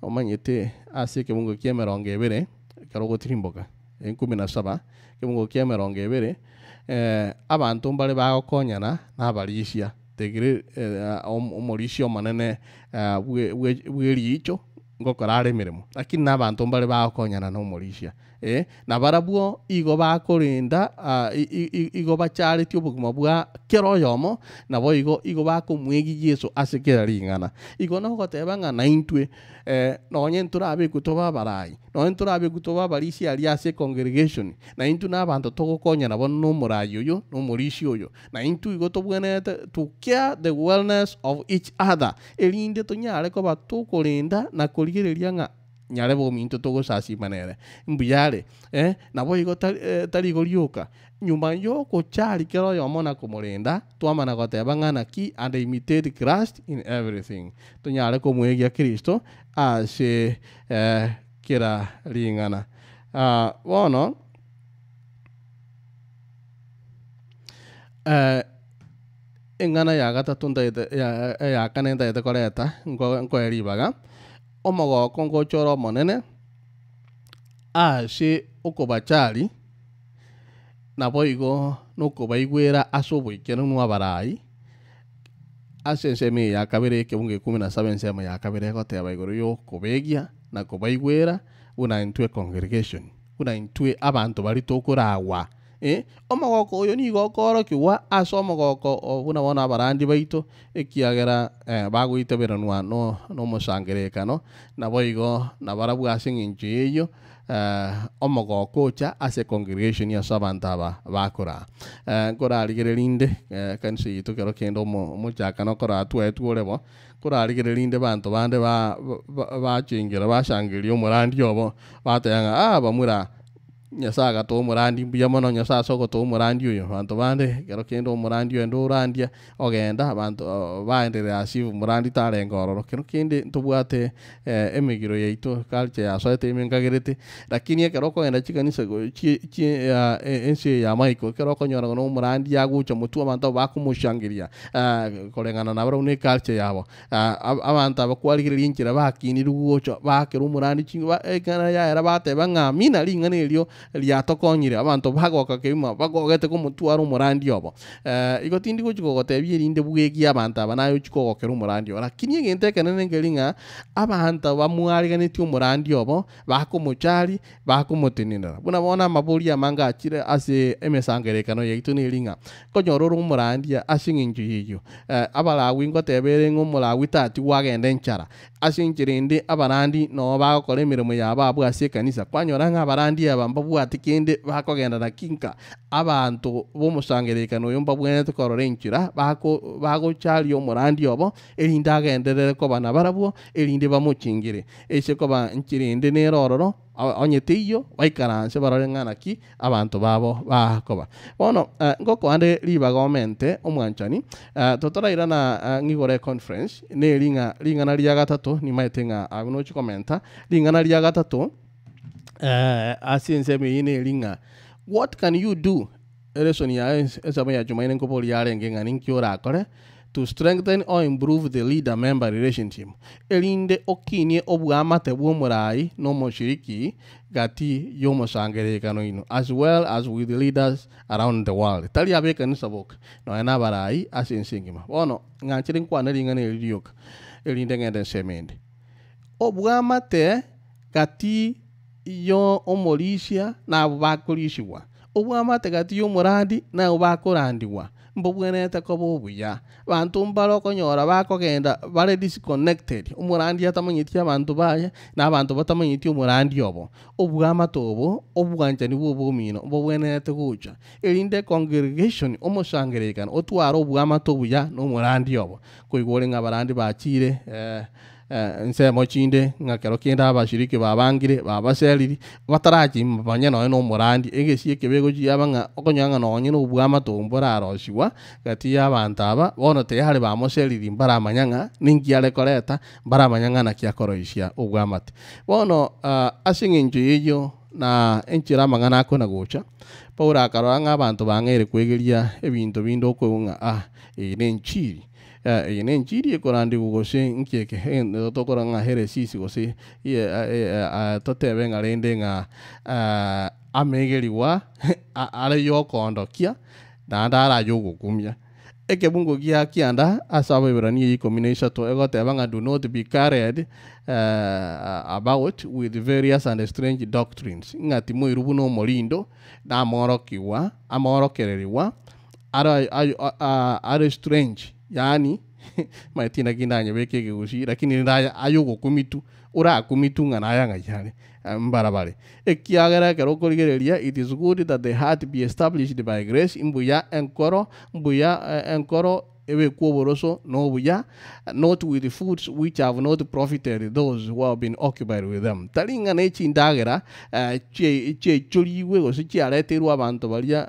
omanyete ase ekebungo kia 20 ekero gotirimboka 17 ekebungo kia 20 abantu mbare bagokonyana nabarisia tegire omorisia omonene bwericho ngokora are emeremo lakini n'abantu mbare bagokonyana n'omorisia na barabwo igo bakorinda igo bachareti obogima bwa kero yomo nabo igo bakomwegi Yesu ase kera ring'ana igo nogoteba ng'a naintwe nonye nturabe kutoba barai nonye nturabe kutoba barisia aria ase congregation naintu n'abantu togokonyana bono n'omorai oyo n'omorisi oyo naintu igo tobwenete to care the wellness of each other erinde tonyare koba tokorinda na korigereria ng'a nyare bominto togosasimanere mbuyare nabo igo tari igo rioka nyuma yoko chari kero yomo na komorinda twamana goteba ng'ana ki and imitate Christ in everything tonyare komwegia Kristo ase kera ring'ana bono eng'ana ya gatatu ya kane ndaete koreta nkoeribaga omogoko ngochora omonene ase okobachari nabo igo nokobaigwera ase oboikero abarai ase ensemo ya kabere ekebungo 17 ensemo ya kabere egoteba igoro yokobegia na kobaigwera buna intwe congregation buna intwe abantu bari tokorawa omogoko oyo nigo okorokiwa ase omogoko buna bono abarandi baito ekiagera bagoiteberanwa n'omosangerekano nabo igo nabarabwa ase eng'encho eyo omogoko ocha ase congregation ase abantu aba bakora nkorarigererinde kanisa yitu kero kende omochaka nokora atwaetworebo korarigererinde bantu bande bachingira bashangiria omorandi obo bateyanga bamura Nyasaye agatoa omorandi mbuya mono Nyasaye ase ogotoa omorandi oyo bantu bande kero kende omorandi oyo ndorandia ogenda abantu baendelea asivu omorandi tarenga ororo kero kende ntobwate emegiro yaito culture yasoete emengagerete lakini ekero okogenda chikanisa ensi ya Michael kero okonyora gono omorandi yagucha motu abantu abo bakomoshangiria korengana na barabwo ne culture yabo abantu abakwarigereria enchera bakinire guocha bakera omorandi chingo ekana yaera bateba ng'a mina ring'ana erio liatokonyire abantu bagoka keima bagogete komutwara omorandi obo igo tindi gochikogotebia erinde bwegia abantu aba nayo chikogokera omorandi obo lakini egento ekenene ngeri ng'a abantu bamwariganeti omorandi obo bakomochari bakomotenenera buna bona amabori amange achire ase emesangerekano yaito neri ng'a konyorora omorandi ase eng'encho eyio abalawi ngotebere ng'a omolawi tati gwagenda enchara ase enchera ende abarandi no bagokora emeremo yabo abwo ase ekanisa kwanyora ng'a abarandi aba babwati kende bakogenda na kinka abantu bomusangerekano yomba bwenete kororenchira bako chali omurandi obo erinde agenderere ko bana barabwo erinde bamuchingire ese ko ba nchirinde nerororo onyetiyo waikaranse barorengana ki abantu babo bakoba bono ngoko ande liba government omwanchani totoraira na ngigore conference ne lingana lya gatatu ni maitenga abuno chikomenta lingana lya gatatu asiense meyine linga what can you do eleson ya esaba ya jumaine ngopo liare ngengani nkiora akore to strengthen or improve the leader-member relationship. Elinde okinie obwamate bwomurai no moshiriki gati yomosangerekano ino, as well as with the leaders around the world. Tali abeka nisabok no ena barai asinsingima. Ono nganchirin kwana lingane eliyok elinde ngende semende. Obwamate gati yo omolisia na abubakolishiwa. Obwamate gati yo murandi na abubakorandiwa. Mbobwenete ko bobuya bantu mbalo konyora bakogenda bare disconnected umurandi atamanyiti abantu baye n'abantu batamanyiti umurandi obo obwamatobo obwanje ni bwobumino mbobwenete kuja elinde congregation omusangerekana otwara obwamatobo ya n'umurandi obo kuigore ngabarandi bachire nsemo chinde ngakero kenda abashiriki babangire babaseliri bataraji mbanye no murandi egesiye kebego yabanga okonyanga no nyino ubwamato mboraroshiwa gati y'abantu aba bono te hari bamoseliri mbaramanyanga ningiale koreta mbaramanyanga na kyakoroishia ubwamate bono asinginjo yeyo na enchira mangana ko nagocha paura karanga abantu bangere kwegeria ebintu bindo ko nenchiri nenchiri ekorandi gugose nkeke tokora nga heresisi gose totebenga lende nga amegeliwa ale yokondokia na ndara yogukumya ekebungo gia kianda asabe berani combination to egotebanga do not be carried about with various and strange doctrines ngati muirubu no molindo na morokiwa amorokereriwa are strange yani maitina kindanya bekege gushi lakini ndaya ayogo kumitu ura kumitu ngana yanga yale mbarabale ekiagera kero koligereria it is good that the heart be established by grace imbuya enkoro ewe kuoboroso no buya not with the foods which have not profited those who have been occupied with them talinga ne chindagera che choliwe go sichi areteru abantu balia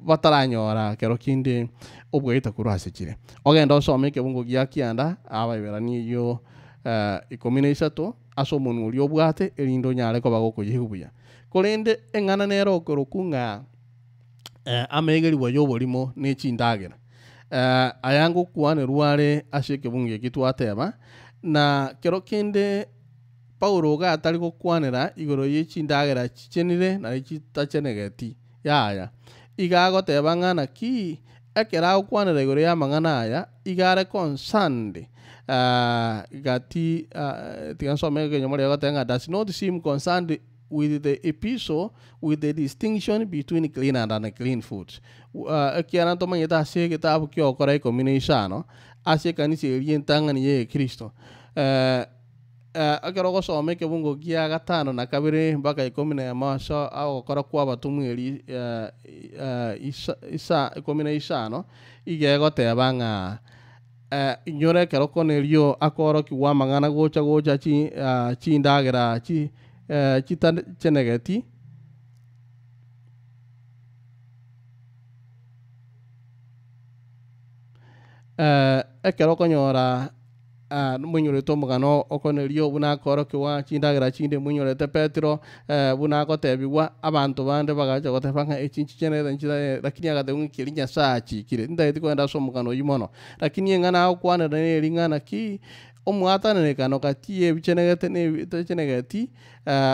bataranyora kero kinde obweta kurasechire ogenda osome kebungo gia kianda ababerani yo ikomine isato asomonu uli obwate elindo nyale ko bagoko yihubuya kolende engana nero korokunga amegeli wayo bolimo ne chindagera ayango kuane ruare asheke bunge kitwateba na kero kende Paulo ga atari ko kwanera igoro yechindagera chichenire na chitachenegeti yaya igago tebanga na ki ekera kwanera igoro ya mangana aya igare concerned gati tigansome ke nyomore gotenga does not seem concerned with the epistle with the distinction between clean and unclean foods. Kiana to manyeta se kitabu kyo kora combination ase kanisi elientanga ni ye Kristo. Akero go some ke bungo gia gatano na kabire mpaka ikomine ya maso au kora kwa batumweli isa ikomine isano igego tebanga inyore kero konelio akoro kiwa mangana gocha chi ndagera chi chitan chenegeti ekero konyora munyore to mugano okonelio buna koro kiwa chindagira chinde munyore te Petro buna kotebiwa abantu bande bagaje gotebanga echinchi chenere nchira lakini agade unkirinya sachi kire ndaiti kwenda so mugano yimono lakini ngana okwana ne lingana ki omwatane kano katie bichenegete ne chenegeti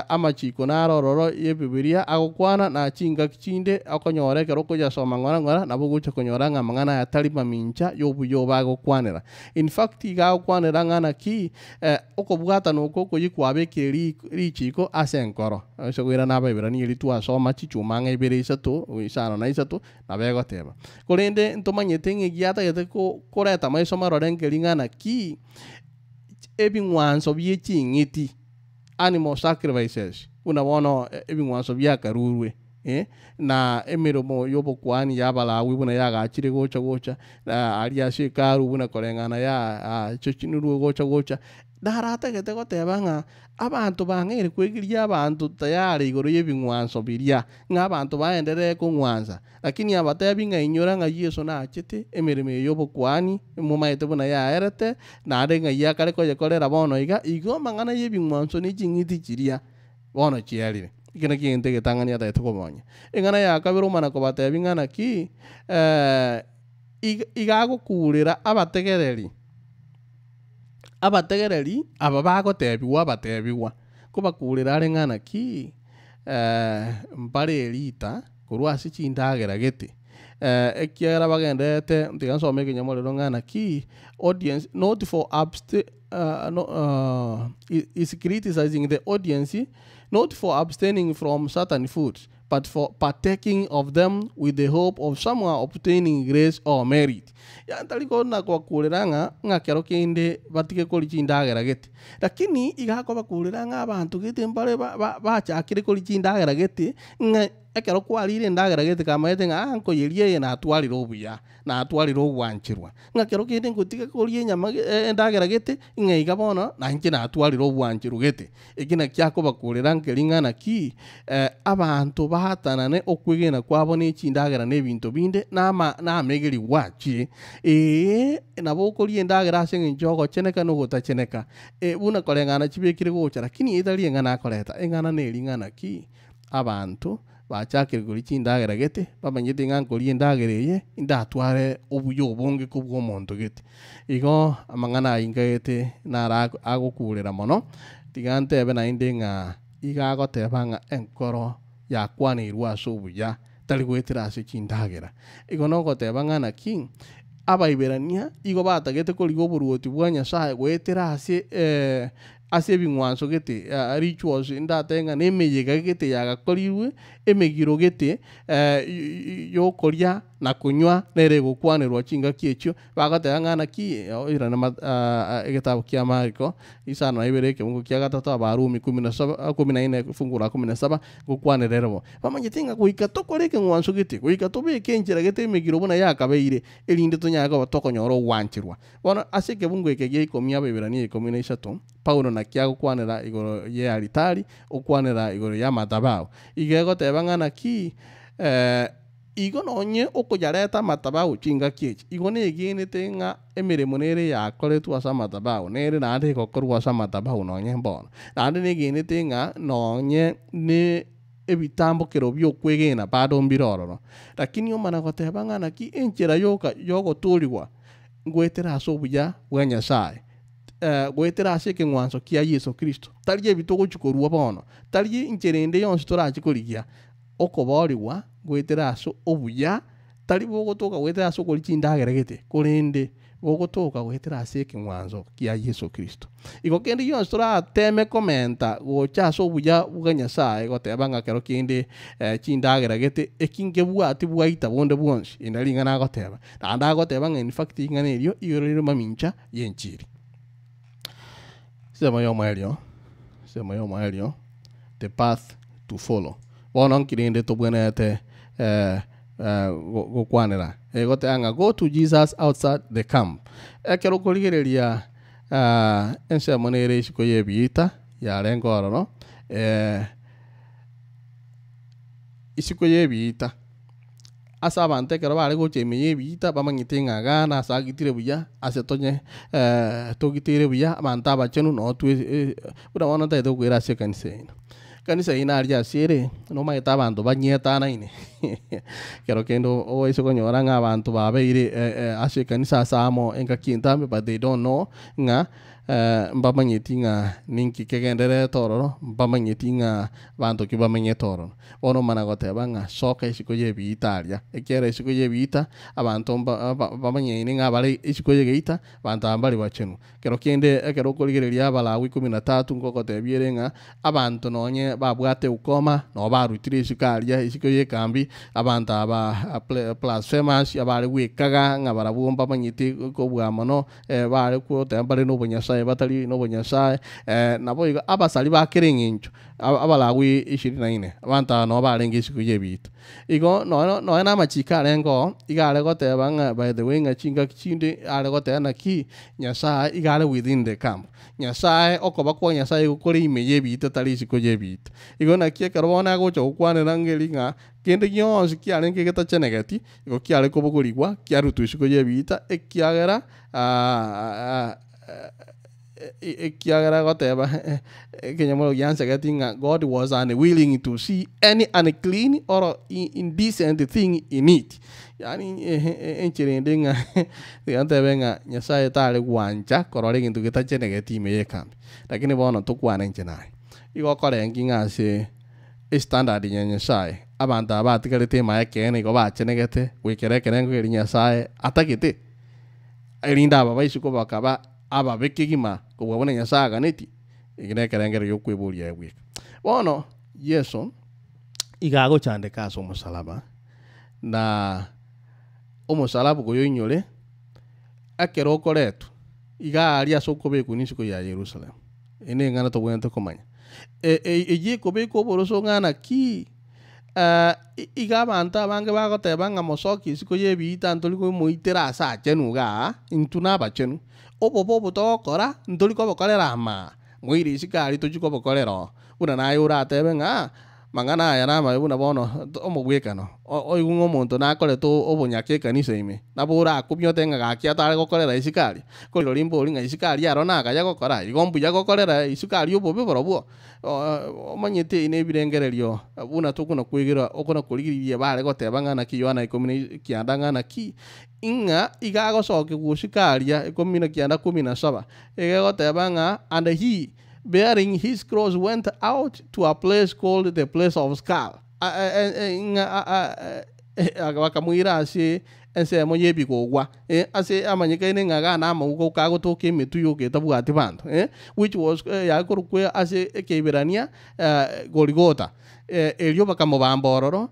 amachiko narororo ye Biblia agokwana na chinga kichinde akonyore kero koja soma ngora nabo gucha konyora ngamangana atari mamincha yobuyo bagokwanera in fact igakwanera ngana ki okobwata nuko kuyikwabe kiri richiko asenkoro sogwira na Biblia ni litua soma chichuma ngebere isato isano na isato nabegoteba kolende ntomanyete ngiata yete ko koreta maiso marorenke lingana ki ebingwanso biechingiti animal sacrifices buna bono ebing'wanso biakarurwe na emirimo y'obokwani yabalawi buna yagachire gocha ari ase ekaru buna koreng'ana ya chochinuruo gocha narategete goteba ng'a abanto bang'ere kwegiria abanto tayari igoro y'ebing'wanso biria ng'a abanto baenderee kong'wansa lakini abatebi ng'a inyora ng'a Yesu nachete emirimo y'obokwani momaete buna yaerete nare ng'a yakare koyekorera bono igo mang'ana y'ebing'wanso na ching'iti chiria bono chiarire ikena kigente getang'ania taete komonya eng'ana ya kabere omana kobatebi ng'ana ki igagokurera abategereri aba bagotebiwa abatebiwa kobakurera are ng'ana ki mpare erita korwa ase chindagera gete ekiagera bagendete tiga nsome ekenyamorero ng'ana ki audience not for is criticizing the audience not for abstaining from certain foods but for partaking of them with the hope of someone obtaining grace or merit. Yantaliko na kwa kureranga nga kero kinde batike koli chindagera gete. Lakini igako bakureranga abantu gete mbale bachakire koli chindagera gete nga ekero kwalire ndagera gete kamaete nga anko yerie na atwalira obuya na atwalira obwanchirwa nga kero kinde ngutike koli enyama ndagera gete nga igabono na nche na atwalira obwanchiru gete ekina kyako bakureranga lingana ki abantu bahatanane okwegena kwabo n'echindagera n'ebintu binde na megeri wachi nabo koli endagera ase njogo cheneka no gotacheneka buna korengana chibekire gocha lakini itali engana akoreta engana nelingana ki abantu bachakire kuri chindagera gete bamanyete ng'an kuri endagera eye indatware obuyo obonge kubwo omonto gete igo amang'ana ingagete nara agokurera mono tigante ebe nainde ng'a igagoteba ng'a enkoro yakwanirwa ase obuya tari gwetera ase chindagera igo no goteba ng'ana ki abaiberania igo batagete koriga oboruoti bwa Nyasaye gwetera ase ebing'wanso gete rituals ndatenga nemeyega gete yagakorirwe emegiro gete yokoria na kunywa nere gukwanirwa chingaki ekio bagotega ng'ana ki irana egitabo kia Mariko isano na ibere kifungu kia gatatu abarumi 14 fungura 17 gukwanirerebo bamanyete ng'a goika tokoreke ng'wanso gete goika tobeke enchera gete emegiro buna yakabeire erinde tonyaga batokonyora ogwanchirwa bono ase kebungu eke gia 13 Paulo na kia gukwanira igoro ye alitari okwanira igoro ya matabao igegoteba ng'ana ki igo nonye okoyareta matabao chinga kiechi igo negenete ng'a emirimo nere yakoretwa asa matabao nere nande gokorwa asa matabao nonye mbono nande negenete ng'a nonye ne ebitambokero byokwegena badombire ororo lakini omana goteba ng'ana ki enchera yogoturirwa ngwetera ase obuya bwa Nyasaye gwetera ase ekeng'wanso kia Yesu Kristo tari ebitogochikorwa bono tari incherende yonsi torachikorigia okoboriwa gwetera ase obuya tari bogotoka gwetera ase okori chindagera gete korende bogotoka gwetera ase ekeng'wanso kia Yesu Kristo igo kende yonsi torateme komenta gocha ase obuya bwa Nyasaye goteba ng'a kero kende chindagera gete ekingebwati bwaita bonde bwonsi enda ring'ana agoteba naende agoteba ng'a in fact ing'ana erio igoro rire mamincha yenchiri sema yo maelio the path to follow bono nkirinde tobwenete gukwanira goteanga go to Jesus outside the camp ekero kurigereria ensemonere isiko yebiita yarengoro no isiko yebiita asa abantu ekero bare gochemi yebiita bamanyite ng'aga na asa gitire buya ase tonye togitire buya abantu abachenu no twe buna wana taito kwera ase kanisa ina aria asere no maeta abantu banyetana ine kero kendo oise konyora ng'a abantu babeire ase kanisa asamo enka kintambe but they don't know ng'a mbamanyeti ng'a ninki kegendere tororo mbamanyeti ng'a bantu kibamenye tororo bono mana goteba ng'a soka isiko yebiita aria ekera isiko yebiita abantu bamanye ng'a bare isiko yegeita bantu ambali bachenu kero kende ekero korigereria abalawi 13 ngogotebiere ng'a abantu nonye babwate ukoma no barutire isiko aria isiko yekambi abantu aba blasphemous abari wikaga nga barabumba manyiti ko bwamano bari ko tembare no bunyasaye batari no bunyasaye nabo abasali bakiringincho abalawi 24 abantu no barengi sikuye bitu igo no na machika lengo igale go tebanga by the way nga chinga kichinde ale go tena ki nyasaye igale within the camp nyasaye okoba kwa nyasaye gukora imeye bitu tari sikuye bitu igo na kia karabona go chokwane nangeli nga kende yonse kiale ngegeta chenegeti igo kiale ko bugurigwa kiarutu sikuye bita ekiagera ekiagera goteba kenyamo yanse gatinga God was unwilling to see any unclean or indecent thing in it yani enchirendenga yantebenga nyasaye tale gwanja korore gintu getachenegeti meyekambi lakini bono tukwana enjenai igo korengi ngase standard ya nyasaye abantu abatigarite maekene igo bachenegete wikerekere ngiri nyasaye atagite irinda aba baisiko bakaba aba bekigima kubona nyasaye ganeti iginekerengere yo kwiburia egwika bono Yesu igago chande kaso musalaba na omusalaba goyo inyore akero koretu iga aria sokobe kunisiko ya Jerusalem ene ngana to bwento komanya eji kobe ko boroso ngana ki iga banta bange bagoteba nga mosoki siko yebita ntoli ko muitera asa chenuga intuna bachenu obobo to kora ntoli ko bokorera ma mwiri sikali to chiko bokorero una nayo ratebe nga mangana ya nama una bono omugwekano oigungo muntu nakore to obunyake kanisa ime nabura akubyote nga gakia tare gokorera isikali ko limbo linga isikali arona ga yagokora igombu yagokorera isikali obobe borobo omanyete ine birengererio una tukuna kwigira okona kurigiriye bare goteba ngana kiyana ikomini kiandanga na ki inga igago soke gusikalia ikomina kianda 17 egegoteba nga and he bearing his cross went out to a place called the place of skull wakamuira ase ense mo yebi kogwa ase amanyika ine ngaga na amugo kago toke metu yoke tabu atibando which was yakorukwe ase keberania Golgotha elio bakamubambororo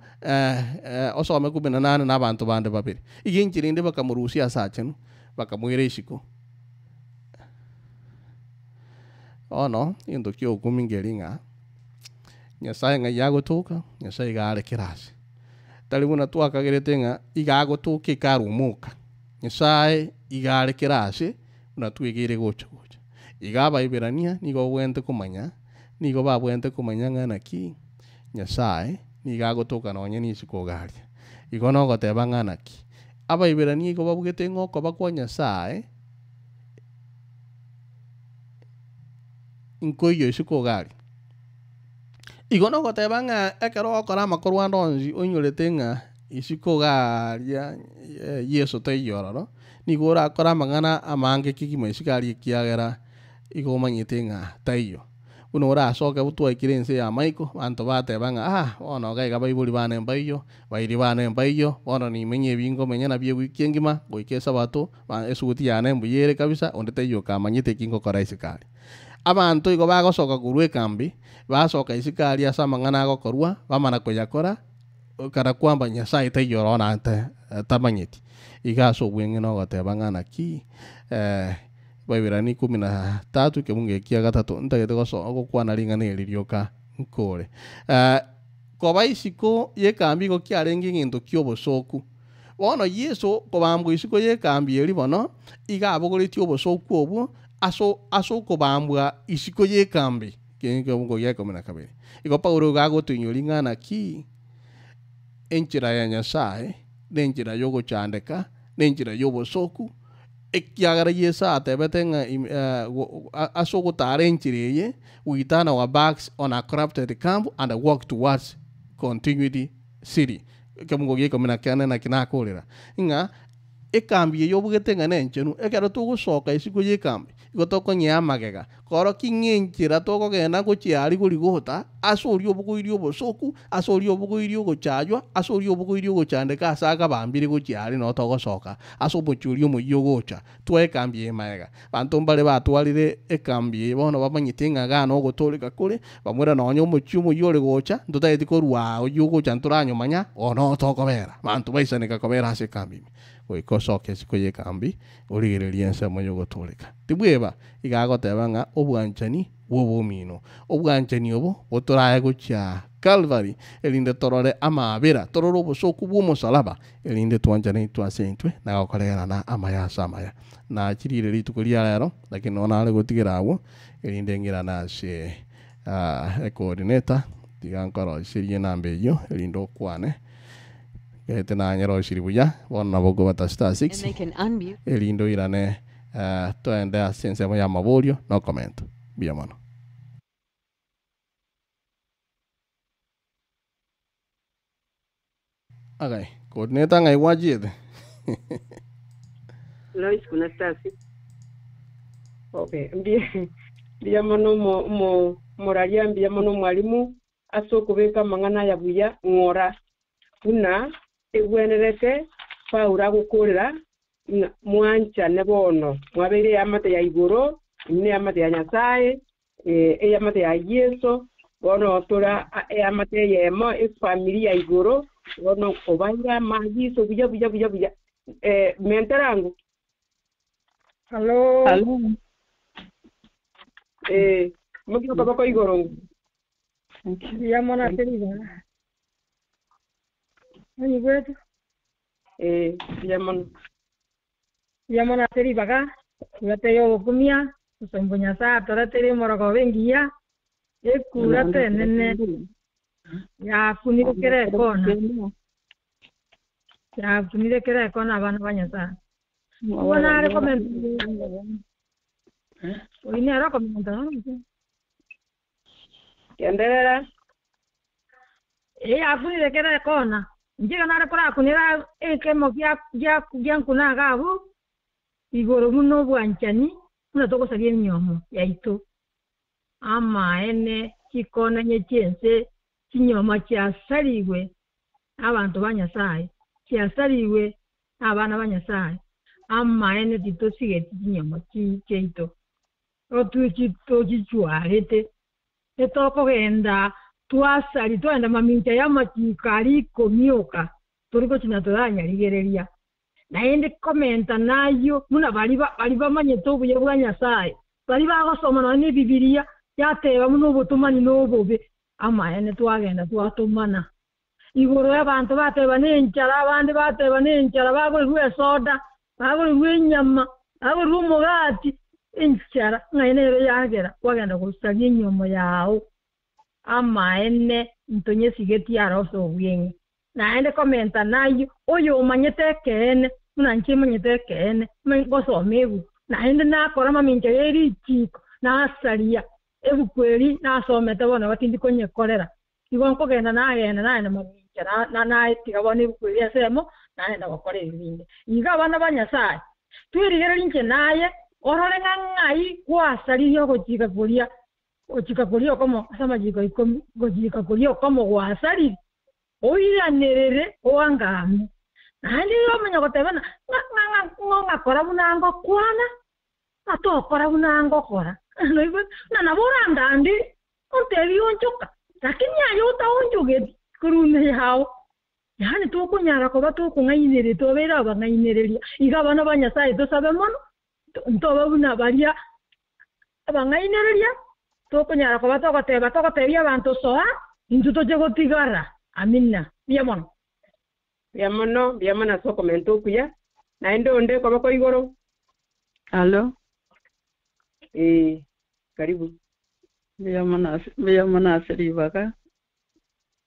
osome 18 n'abantu bande babiri iginchirinde bakamurusia sachenu bakamuira ishiko ono indo kyo kumingeringa nyasaye nga yagotuka nyasaye gare kirasi talibuna twakagerete nga igagotuka karumuka nyasaye igare kirasi una twigire gocho igaba iberania nigo bwente kumanya nigo babwente kumanya ngana ki nyasaye nigagotuka nonye nisikogaria igo no goteba ngana ki aba iberania igo babugete ngoko bakwa nyasaye inkoyo isikogaria igono goteba nga ekero okora amakuru andonzi onyorete nga isikogaria Yesu taiyororo nigo orakora amang'ana amange kigima isikari kiagera igo omanyete nga taiyo buno orasoke butwaikire ense ya maiko banto bateba nga bono gaiga baiburi bane mbaiyo bairi bane mbaiyo bono nimenye ebingo menya nabye wiki engima goikesa bato esuguti yane mbuyere kabisa onde taiyo kamanyete kingo kora isikari abantu igo bagosoka kurwe kambi basoka isikari asa mang'ana agokorwa bamana kuyakora kana kwamba nyasaye taiyorona ante tamanyeti igaso bwenge no goteba ng'ana ki baibirani 13 kemunge kia gatatu ntagete gokwana ringana eririoka nkore koba isiko yekambi go kiarengi gintu kyobosoku bono Yesu kobambwa isiko yekambi eri bono igabogoreti obosoku obwo aso kobambwa isiko yekambi kenke mungo yekomena kabiri igo Paulo gagotunyori ng'ana ki enchira ya nyasaye nenchira yogo chandeka nenchira yobosoku ekiagara Yesa atebete nga aso gotare enchireye we turn our backs on a corrupted camp and walk towards continuity city kemungo yekomena kana na kinakorera inga ekambi yobugete nga nenchenu ekero tugusoka isiko yekambi igotoko nyamagega koro kingenchira toko gena gochiari gorigota asori obugoiri obosoku asori obugoiri ogochajwa asori obugoiri ogochandeka asaga bambire gochiari no togosoka aso bochuri omoyo gocha twekambi emaega bantu mbare batwarire ekambi bono bamanyite ng'agano ogotoleka kore bamwera nonyo omochi omoyo ore gocha ntotaeti korwa oyo gocha ntoranyomanya ono tokobera bantu baisaneka kobera ase kambi goikosoke sikoye kambi origereria ensemo yogotoleka tibweba igagoteba ng'a obwanchani bw'obomino obwanchani obo botoraye gochia Calvary elinde torore amabera torore obosoku bw'omosalaba elinde twanchane twasentwe nagokoregana amayasa amaya na chirire rituko ria rero lakini ona ale gotigera awo elinde ngira nase coordinator tigankoro sirie nambe yo elinde okwane gete na nyero shiribuya bona bogo bata star and 6 they can unmute. elindo irane toende asense ya maborio no comment bia mano okay coordinator ngai wajide Lois kuna stasi. Okay, mbia mono moraria mbia mono mwalimu aso kubeka mangana ya buya ngora una egwenerete paura gukurira mwancha nebono mwabere amate ya igoro ne amate ya nyasaye amate ya Yesu bono tora amate ya emo familia igoro bono obaira magiso buya menterangu. Hello. Mugiro kabako igoro. Llamo a Teresa. Ani wetu. Llamo a Teresa acá. Ya te yo comía. Usombonya saa tora tere moroko bengia. Curate nene. Ya funire kere kona. Ya funire kere kona bana banya saa. Wana recommend. Hoy ne recommend. Kenderera. Afunire kere kona. Njega nare kora kunira kemo ya kuna gabu. Igoro muno bwanchani. Muna toko sagie nyomo ya ito. Ama ene kikona nyechense kinyoma kya saliwe. Abantu banyasai. Kya saliwe abana banyasai. Ama ene tito sige kinyoma kito. Otu kito kichuarete. Etoko genda tuasari tuenda mamincha ya machikari komioka turiko chinatoranya ligereria naende komenta nayo muna bali bamanye tobuye bwa Nyasaye bali bagosoma no ni Biblia yateba muno butumani no bobe ama ene twagenda twatumana igoro y'abantu bateba n'enjara abandi bateba n'enjara bagurwe soda bagurwe inyama bagurwe umugati enjara ngaine yagera wagenda kusabye inyomo yawo ama ene ntonye sigeti aroso bwenge naende komenta nayo oyo umanyete kene munanche manyete kene mengoso mebu naende nakora maminja yeri chiko nasaria ebukweri nasomete bona batindi konye kolera igonko genda nagenda naende maminja na tigabone ebukweri asemo naende bakore ibindi iga bana banyasaye twirigere linche naye orore ngai kwasari yo gochika kulia ochikakulia como sama gochikakulia como wasari oira nerere oangame nandi yo manya gotebana nga kora bunango kwana ato kora bunango kora no ibo na boranda andi ontebi onchoka lakini ayo utaonjuge kurume yao yani to kunyara ko bato kungainere to bera bangainereria iga bana banyasaye to sabe mono ntoba buna baria abangainereria tokunyara ko batokotebia abantu soa intuto jegotigara amina biamono so komento kuya naende onde ko bako igoro. Halo. Karibu. Biamona seribaka.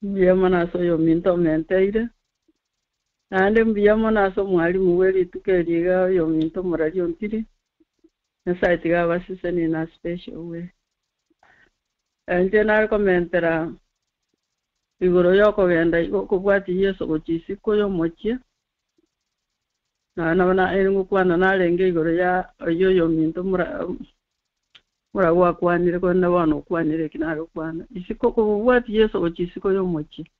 Biamona so yo minto menteire. Naende biamona so mwalimu weri tukeriga yo minto morari ontiri. Nasaiti ga basiseni na special way. Ente na komentera igoro yoko genda iko bwati Yesu gochisi koyo mochie na ena ngukwana na lenge igoro ya yo minto ora gwakwanire kwenda bono okwanire kinaro kwana isiko kubwati Yesu ochisiko yomochi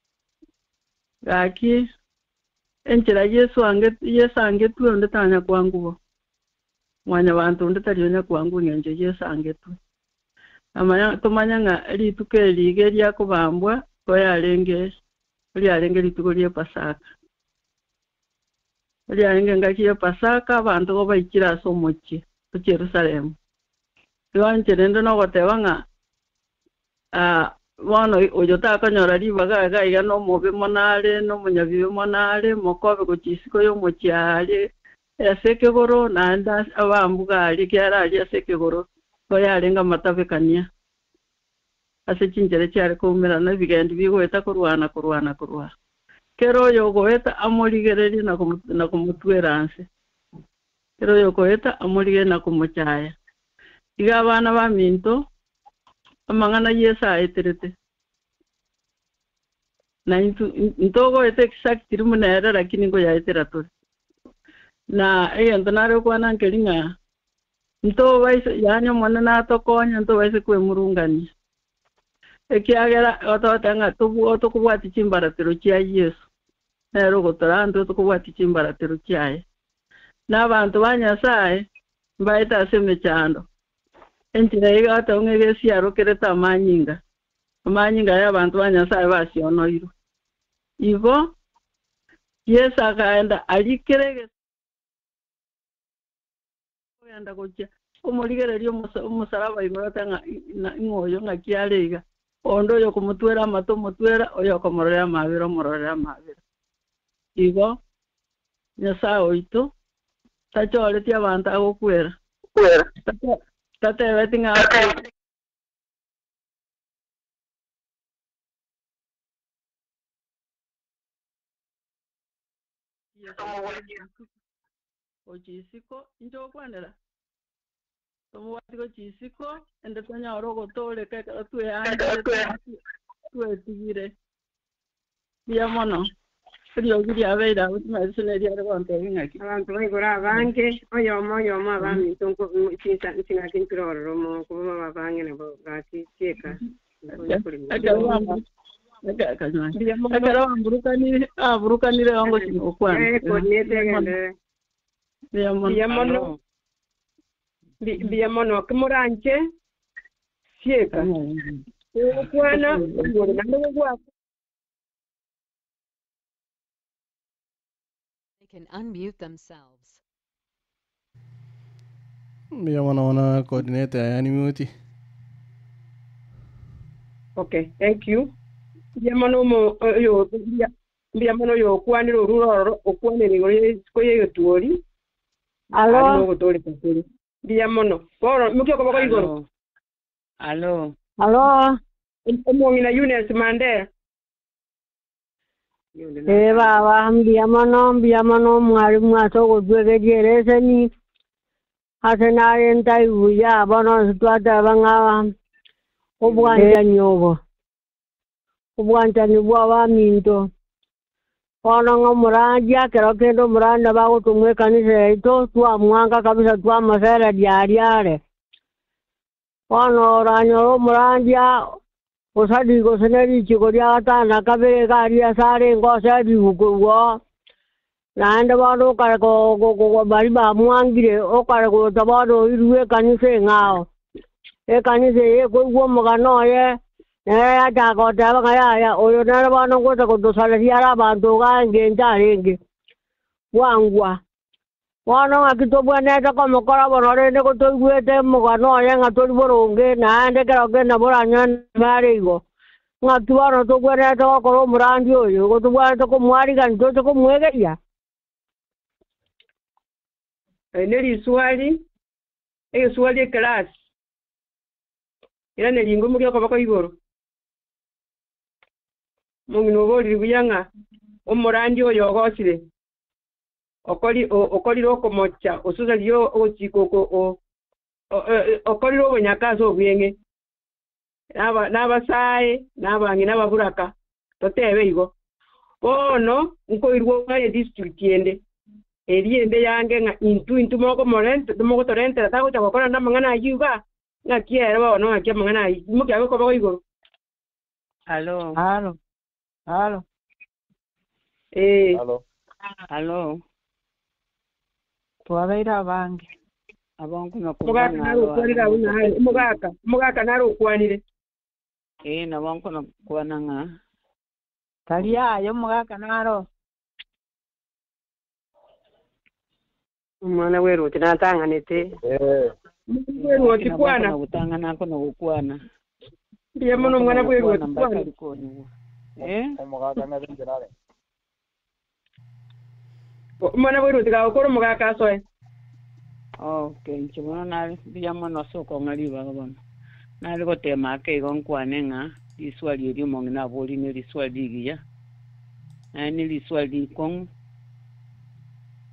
gaki enchera Yesu ange tu ndetanya kwangu mwanya bantu ndetarionya kwangu ngenje Yesu ange tu amanya tomanya nga lituke lige lya kubambwa koyalenge lituko lya Pasaka lyange ngaki ya Pasaka abantu go baikira somochi ku Jerusalem Lwanche ndo no goteba nga bono oyo takanyora libaga gaiga no mobe monale no munyabibe monale mokobe ku chisiko yo mochiale eseke goro nanda abambuga ali kyara ali eseke goro ko yalenga matabekania ase chinjere cyare kumira na bigendi bigweta kurwana kero yo goeta amoligereri na kumutweranse kero yo goeta amolige na kumuchaya iga abana ba minto amangana Yesu aeterete na ntogo ete exact rumunera lakini ngo yaetera to na ndonare kwana nkelinga nto baise yanyo mwana na tokonya nto baise kwe murungani ekiagera ototanga tubu otokubwati chimbaratero kya Yesu ero gotora ndo tokubwati chimbaratero kyaye n'abantu banyasaye baita seme cyando entira yiga atongege siaro kereta amanyinga y'abantu banyasaye basionoiro ivo Yesu akaenda alikerege yanda gocha omoligererio umusaraba igorotanga ingoyo ngakialega ondo yo kumutwera amato mutwera oyo komorera mabiro ivo Nyasaye oito tachore tia abantu agokwera tate wetinga ochisiko injo kwanera tomo watiko chisiko ende tonya orogo tole kaka tuwe ande tuwe tigire bia mono Rio giri aveira utima suneri arwante ngaki abantu bayigora abange oyomo abami tonko singa kinkiroro mo kuba babange nabo gati cheka burukanire wango chino kwana biamono kumuranche cheka kwana They can unmute themselves. Biamono coordinator animuti. Okay, thank you. Biamono yo kwaniro ruroro okwanene ngore koye tuori. Alo. Biamono. Boro mukyo ko igoro. Alo. Omongina Eunice Mandela. Baba mbiamono mwalimu atoko dwegerese ni asenare ntai uya bono twata banga obwanja nyobo obwanja ni bwa minto bono ngomuranja kero kendo muranda bago tumwe kanisa ito twa mwanga kabisa twa masera diariare bono ranyo muranja osadi go seneri chikoria tana kabere garia sare ngosa diugo nanda bado ko bari ba mwangire o ko tabado irue kanise ngao e kanise ko go magano ye ya ta ko ta ba ya oyo na bano ko ta ko dosala riara bantu ga ngenda renge wangwa wana akito bwana ta ko mokora bonore ne ko to guete magano ye ngato boronge na ande kero ke na boranya marigo ngatuano to bwana ta ko murandi oyo ko to bwana ta ko mwari gan to ko mwegeria neri swali class ira nelingo mukyo ko bako igoro mungino boli buyanga omurandi oyo gosire okoli roko mocha osuza lyo ochikoko okoli ro bonyakazo bwenge n'abasaye n'abangi n'ababuraka totebe igo bono nko irwo ya district yende eriende yange nga intu moko morente moko torente tago chakokora ndamangana yuga ngakiere bono ngakia mang'ana mukia gokoba igoro Halo. Halo. Twabeira abange. Abangu mugaka narukwanira una mugaka narukwanire nabangu nakwana nga. Kaliayo mugaka naro. umwana weruti natanganite weruti kwana Utangana ako na ukwana. ndiye muno mwana weruti kwana Umugaka na rinjirare. mwana weruti ka okoro mugaka asoe Okay, nchimona nali bijamo no soko ngali bagabana. Nali gotema ke gonkwane nga liswali eri mongi na boli ne liswali giya. Ani liswali kong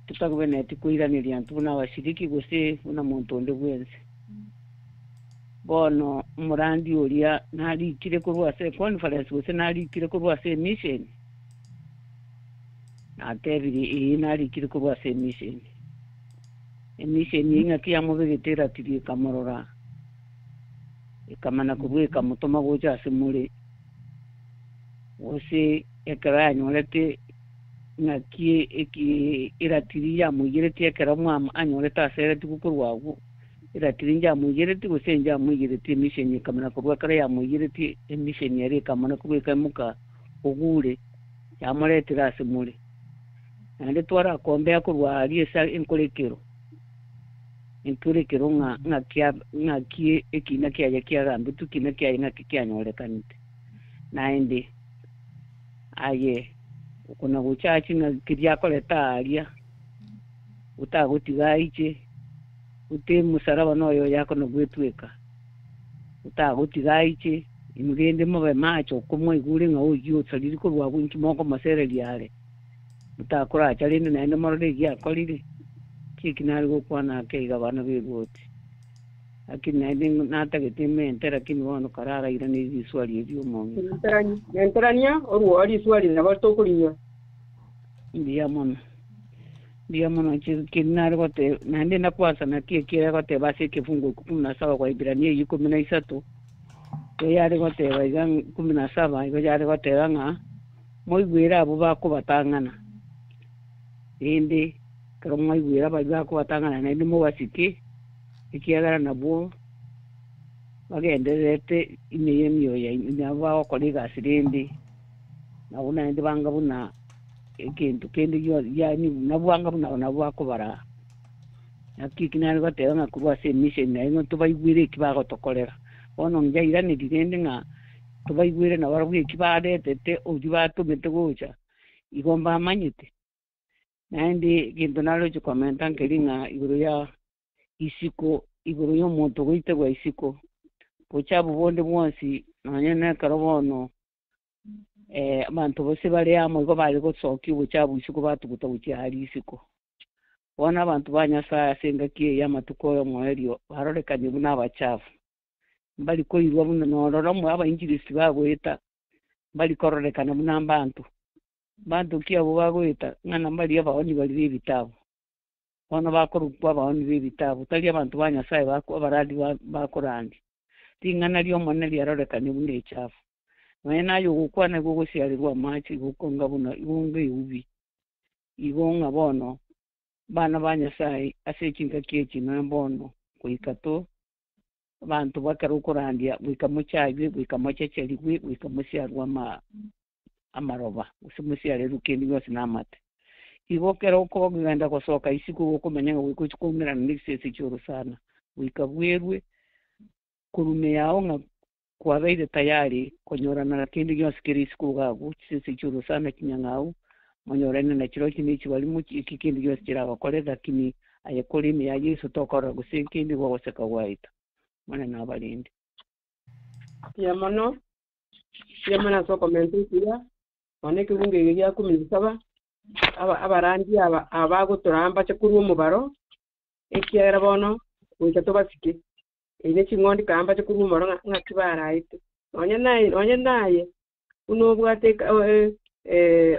tutakubene tikuira ni liantu na washiriki gose una muntu onde bwense. Bono murandi olia nali kire kurwa se conference gose nali kire kurwa se mission. Na tebiri nali kire kurwa se mission. Emission inga kia mubegetera tiri kamorora ikamana kubwe kamutoma goja semule ose ekara nyolete ngakie eki iratiri ya mugirete ekara mwa anyoleta sere tukukurwagu iratiri ya mugirete gosenja mugirete mission ikamana kubwe kara ya mugirete emission yari kamana kubwe kamuka ogure ya moletera semule ande twara kombe akurwa ali esa enkolekero Inturi kirunga ngakie ekina kia yakia gambu tukina kia ngakia nyolekanite naende aye kuna guchachi na kiria koleta aria utagutigaije ute musaraba noyo yako no gwetweka utagutigaije imugende mobe macho kumwe igure nga uyu tsaliri kurwa gwinki moko masereli yale utakura chalini naende morode ya kolire kinari gukwana keiga bana bigoti akina nding nata getime entera kinwono karara ira ni visuali ebyo mongi enterania oruo ali swali na bato kulinya ndiya mono kinari gote nande na kwasa na kire gote base kifungo 17 kwa Ibrania 13 yari gote baiga 17 igo yari gote nga moigwira abo bako batangana indi karo moigwira baiga ko batangana na ndi mo basiki ikiagara nabo bagenderete imeyemyo ya nyaba okoliga sirindi nauna ndi banga buna ekintu kendi yo yani nabwanga buna nabwako bara yakikinari batera nga kurwa se mission na ngo tubaigwire kibago tokolera ono njaira ni dirende nga tubaigwire na warabwe kibade tete ojibato metegocha igomba manyite nandi kintu nalo cyo komenta nkelinga iguru ya isiko iguru yo muntu goite gwa isiko pochabu bonde bwonsi nanyene karobono abantu bose bari amo go bari go soki buchabu isiko batukuta buchi hari isiko bona abantu banyasa senga kie ya matuko yo mwerio barorekanye buna abachafu bali ko irwa buna nororo mu aba injilisi bagweta bali kororekana buna bantu kia abo bagweta ngana bali abaoni bali bibitabo bona bakorukwa abaoni bibitabo tali abantu banyasa bako baradi bakorandi tingana lyo mone lyarorekanye buna echafu mwena yo gukwana gugusiarirwa machi gukonga buna ibunge ubi ibonga bono bana banyasai asekinga kiechi nambono kuikato abantu bakarukurandia wikamuchaje wikamochecheli wikamusiarwa amaroba usimusiare rukendi yose namate ibokera uko bagenda kosoka isiku ukomenya wikuchikumira ndisese cyoro sana wikabwerwe kurume yao nga kwabeire tayari konyorana na kindi yose kirisiku gagu sese cyoro sana kinyangau monyorene na kiro kinichi bali mu ikindi yose kiraba koleza kimi ayekolimi ya Yesu tokora gusenkindi wose kawaita mwana na balindi yamano so komenti kira oneke bunge ya 17 abarandi abaguturamba cyo kuri umubaro ekiera bono wita tobasike ine kingondi kamba cyo kuri umubaro ngakibaraite onye naye unobwate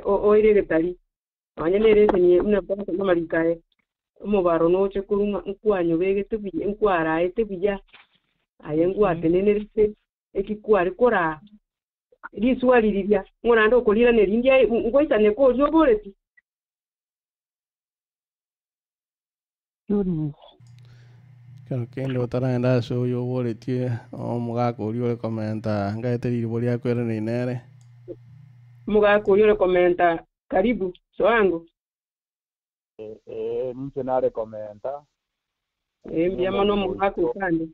oirere tali onye nerese ni unabata namarikae umubaro no cyo kuri nkwanyo bege tubiye nkwaraite bijya ayengu atenenelise ekikwari kora liswali lilya ngona ndo kolira nelindia ngoisa neko zoboleti Kero kende utaraenda so yo woletie omugako uri komenta ngaeterire bori akwere ni nere mugako uri komenta karibu soango Mche nare komenta. mbia mano mugako kandi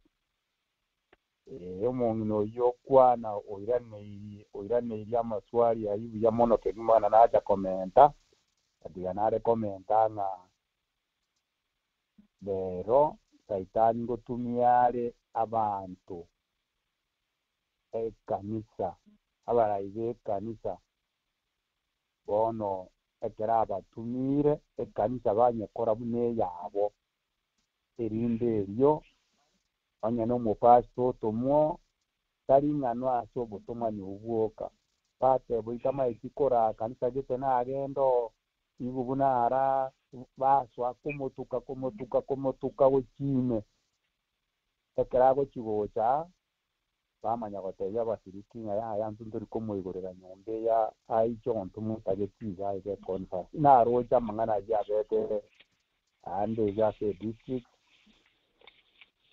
Omongino yokwana oirane iria maswali ayibu ya mono kenumana naja komenta. Adiga nare komenta nga lero saitani gotumiare abantu ekanisa abarayibe ekanisa bono ekera abatumire ekanisa banyekora bune yabo erinde eryo onye n'omupasito tomwo tari ng'ano ase obutumani obwoka pate boikama ekikora kanisa gete nagendo ibu bunara baswa komotuka gochime ekera gochigocha bamanya gotebia abasiriki ng'a yaya ntuntori komoigorera nyombe ya aicho onto mutagetiga ige conference narocha mang'ana jabete ande jase district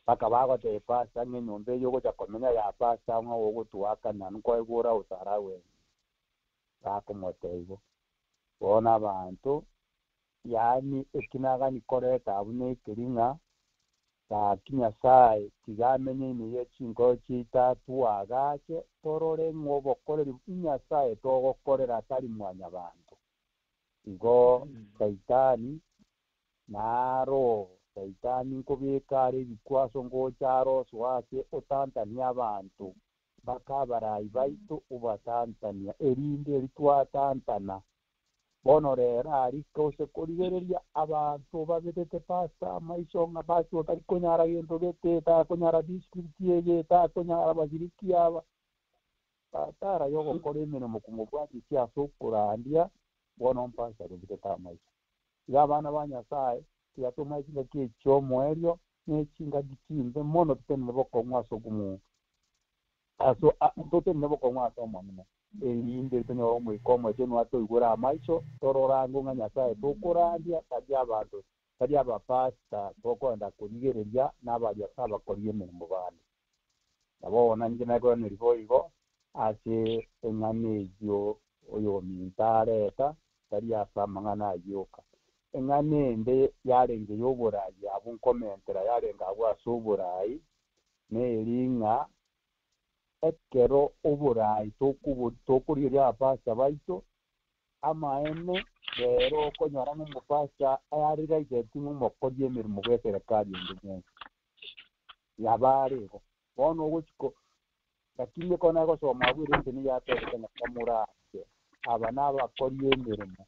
paka bagote pasa ng'enyombe yogocha komenya ya pasa ng'a ogotwakana nkoegora usarawe bakomoteigo bona abantu yani ekinagani koreta abune kiringa kinya sai tigamenye niye chingo chitatu agache torore ng'obokoreri nyasaye togokorera tari mwanya abantu igo saitani naro saitani nkobekare bikwaso ngocharo swake otantania abantu bakabarayi baitu ubatantania erinde ritwatantana bono rero arikose korigereria abantu babetete pasta maishonga bacho tari konyara gento gete ta konyara district yeye ta konyara baziriki aba patara yogo kore emirimo kumubwati cia sokurandia bono mpasa rubiteta maisho yabana banyasaye yatuma ikinga kicho mwerio n'ekinga gikimbe mono tutene bokongwa sogumu aso tutene bokongwa somo erinde tunyoro mwikomo cyo ato igura amaisho tororango nga nyasaye tokurandia kadi abapasta tokonda kunigereria n'abajya sabakoriye mu bandi abona ngina ko nirivoigo ase enganejo oyo mintareta kadi asamangana yoka enganende yarenge yoburayi abunkomentera yarenga abwasuburayi neringa ekero oburayi tokuriria abapasta baito amaene rero konyora n'umupasta ayarira igetimu mokodi emirimo gweserikali ndenge yabarego bono ogochiko lakini kona gosoma bwire ntini yaterekana kamurake aba n'abakori emirimo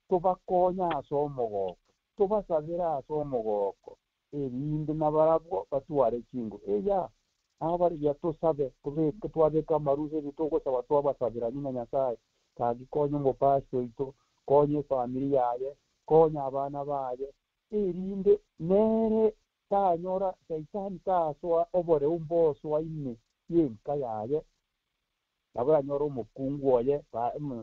tubakonya ase omogoko tubasabira ase omogoko erinde nabarabwo batware chingo eya aho bari tusabe kubeka twabeka amaruze bitogosaba twabasabira nyina nyasaye kagikonya umupasito ito konye familia yaye konya abana baye erinde nere tanyora saitani taswa obore umboso waine yenka yaye nabura nyora umukungu oye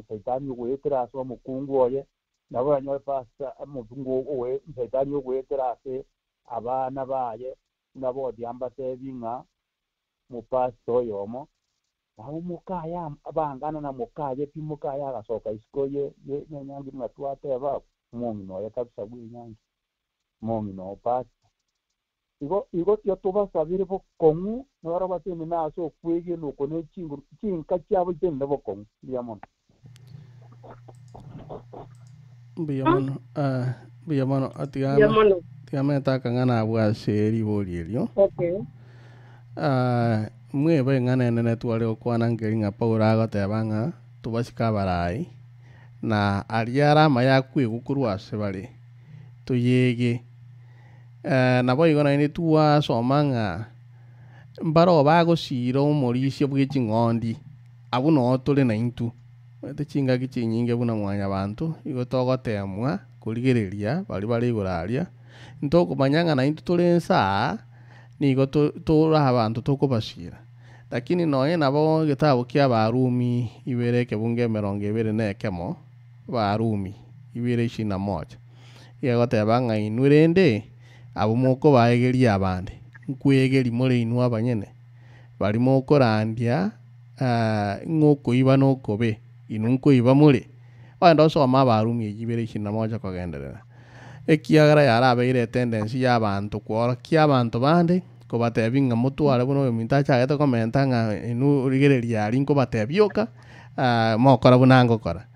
saitani ugwetera ase umukungu oye nabura nyora pasta umukungu oye saitani ugwetera ase abana baye nabo diamba tebinga mupasito yomo aho mukaya abangana na mukaye pimukaya agasoka isikoye nyanyangi mwatwateba mungino ya kabisa bwinyangi mungino pasta igo tyo tubasabire bokongu nora batene naso kwege nuko ne chinka cyabo tene bokongu diamon biyamano atigame takangana abwaseri bolierio okay mwe bengana nene twale okwana ngeringa paura agotebanga tubasika barayi na aliara maya kwigukurwase bari tuyege nabo igona ni tuwa somanga mbaro bagosira umurishe bw'ichingondi abuno tole na intu chinga kichinyinge buna mwanya bantu igotogotemwa kurigereria bari iguraria ntoko manyanga na intu tole nsa nigo tora abantu tukubashira lakini noye nabo gitabo kia Barumi ibere kebunge 21 Barumi ibere 21 yegoteba ng'ainu rende abo moko baegeria abande nkwegeri muri inu abanyene bari moko randia ng'oko iba nokobe inu nkoiba muri wenda osoma Barumi ibere 21 kogenderera ekiagara yarabeire tendency y'abantu kworokia abantu bande kobatebi ng'a mutware buno minta chagete komenta ng'a inu rigereria ari nkobatebioka mokora bunango kora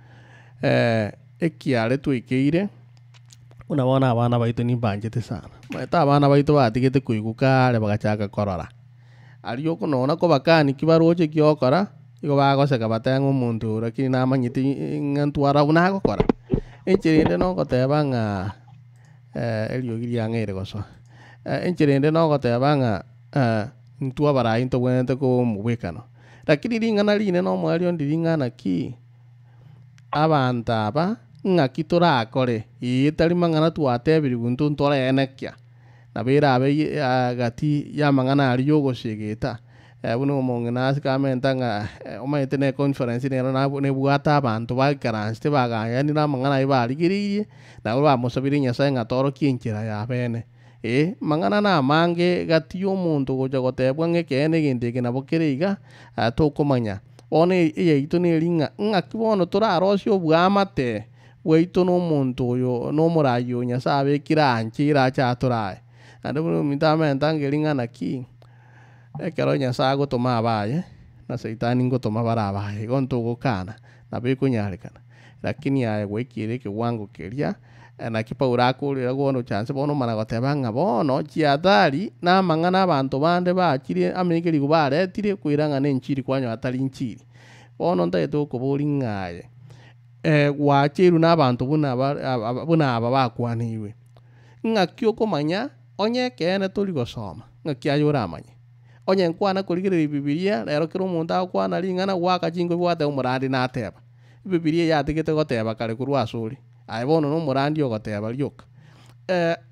ekiare twikeire unabona abana baitu ni banjete sana maita abana baitu batigete kuiguka ale bagachaka korora ari okunona ko bakani kibaroche kiokora igo bagoseka batenga omuntu lakini namanyiti ng'antwara bunago kora enchirinde no goteba ng'a eriogiria ng'ere goso enchirinde no goteba ng'a ntwa barai ntogwente ko mubwekano lakini ring'ana rine no mwario ndiring'ana ki abantu aba ng'aki torakore itari mang'ana twatebiri guntu ntorenekia nabera abe gati ya mang'ana ari yogosegeta buno mong'ina sikamenta ng'a omaite ne conference nero ne bwata abantu bakaranste bagayani na mang'ana ibarigiririe nabo bamusabire Nyasaye ng'atoro kinchira ya bene mang'ana na mange gati omuntu goja gotebwa ng'ekene gindike nabo kereiga tokomanya one eyaitu ne ringa ng'aki bono torarosio obwamate bwaitu n'omuntu oyo n'omurayi Nyasaye abekira anchira achatorae ande buno mitamenta ngering'ana ki ekero Nyasaye agotoma abaye na Saitani ngotoma barabaye gonto gokana nabo ikunyarikana lakini aye gwekire kiwango keria na kipaura akurira gono chance bono mana goteba ng'a bono chiathari na mang'ana abantu bande bakire amikeri gubaretire kwiranga nenchiri kwanyo atari nchiri bono ntaito kuburi ng'aye gwachiru n'abantu buna aba bakwaniwe ng'aki okomanya onye kene turi gosoma ng'aki ayo oramanye onye nkwana kurigereria Bibilia rero kero omonto agokwana ring'ana gwakachingo bwate omorandi nateba Bibilia yatigete goteba kare korwa asori aye bono n'omorandi ogoteba rioka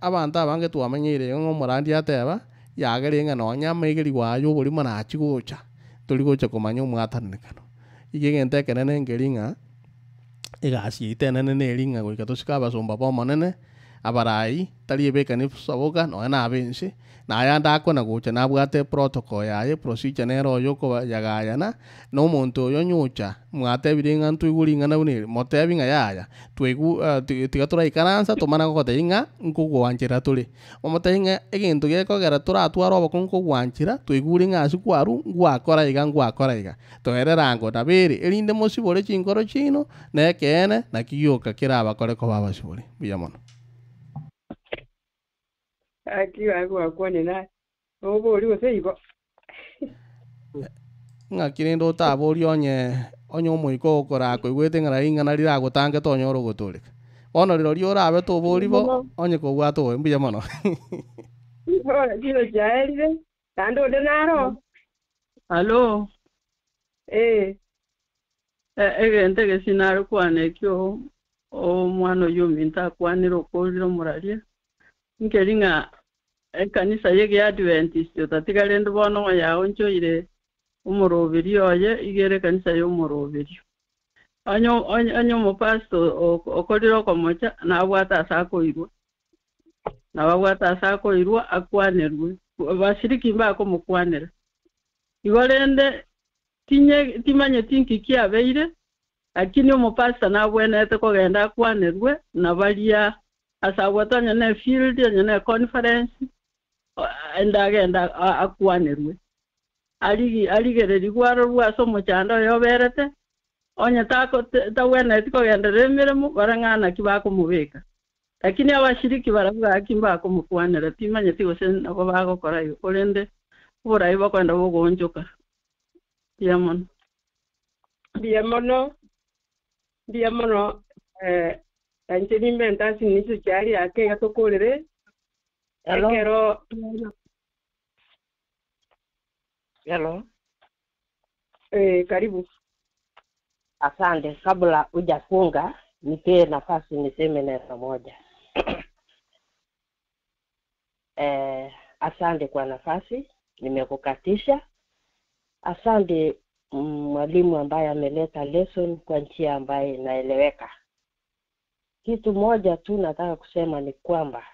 abantu abange twamenyeire ng'omorandi ateba yagere ng'a nonya amaigeri gwayo oborimo nachi gocha tori gocha komanya omwatanekano ige egento ekenene ngeri ng'a egasi itenene neringa goika tosika abasomba bomonene abarai tari ebekani saboka nonya nabense naye ndakona gocha nabwate protocol yaye procedure nero oyo koyagayana n'omonto oyo nyocha mwatebire ng'a ntwiguri ng'ana bune motebi ng'a yaya twigu tiga turaikaransa tomana gogoteba ng'a nkogwanchera tore omotebi ng'a egento gekogera toratwara oboko nkogwanchera twigure ng'a ase kwaru ngwakora iga toerera ngo nabere erinde mosibore chinkoro chino na ekene naki gioka kera abakore koba basibore buya mono akiwagwakwane naye obori gose igo ng'aki rende otabori onye omoiko okora koigwete ng'ara ring'ana riragotange tonyora ogotoreka bono riro ria orabe tobori bo onye kobwata oe mbuya mono kiro chaerire naende ode naro Alo egento egesinare kwana ekio omwana oyo ominto akwanire okorire omuraria nkeri ng'a ekanisa yege ya Adventist otatigarende bono ng'a yago nchoire omoroberi oye igere ekanisa y'omoroberi onye omopasto okorire okomocha nabwata ase akoirwa akwanirwe bashiriki mbakomokwanera igo rende timanye tinki kiabeire lakini omopasto nabwenete kogenda akwanirwe na baria ase abwate onye na field onye na conference endagenda akwanirwe arigereri gwaro rwase omochando oyo oberete onye tagweneti kogenderera emirimo barang'ana ki bakomobeka lakini abashiriki baravuga aki mbakomokwanera timanyeti gose nabo bagokora igo korende oborai bokwenda bogonchoka mbia mono anje nimbenta sinicho chari ake gatokorere ekero Hello. Karibu. Asante. Kabla hujafunga nipe nafasi niseme neno moja. asante kwa nafasi, nimekukatisha. Asante mwalimu ambaye ameleta lesson kwa njia ambaye inaeleweka. Kitu moja tu nataka kusema ni kwamba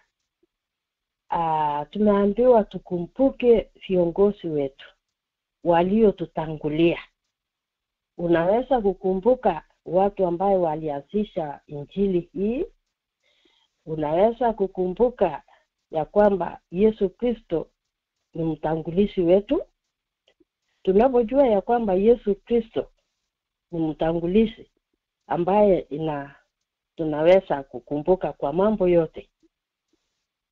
tumeambiwa tukumbuke viongozi wetu waliotutangulia. Unaweza kukumbuka watu ambao walianzisha injili hii. Unaweza kukumbuka ya kwamba Yesu Kristo ni mtangulizi wetu. Tunapojua ya kwamba Yesu Kristo ni mtangulizi ambaye tunaweza kukumbuka kwa mambo yote,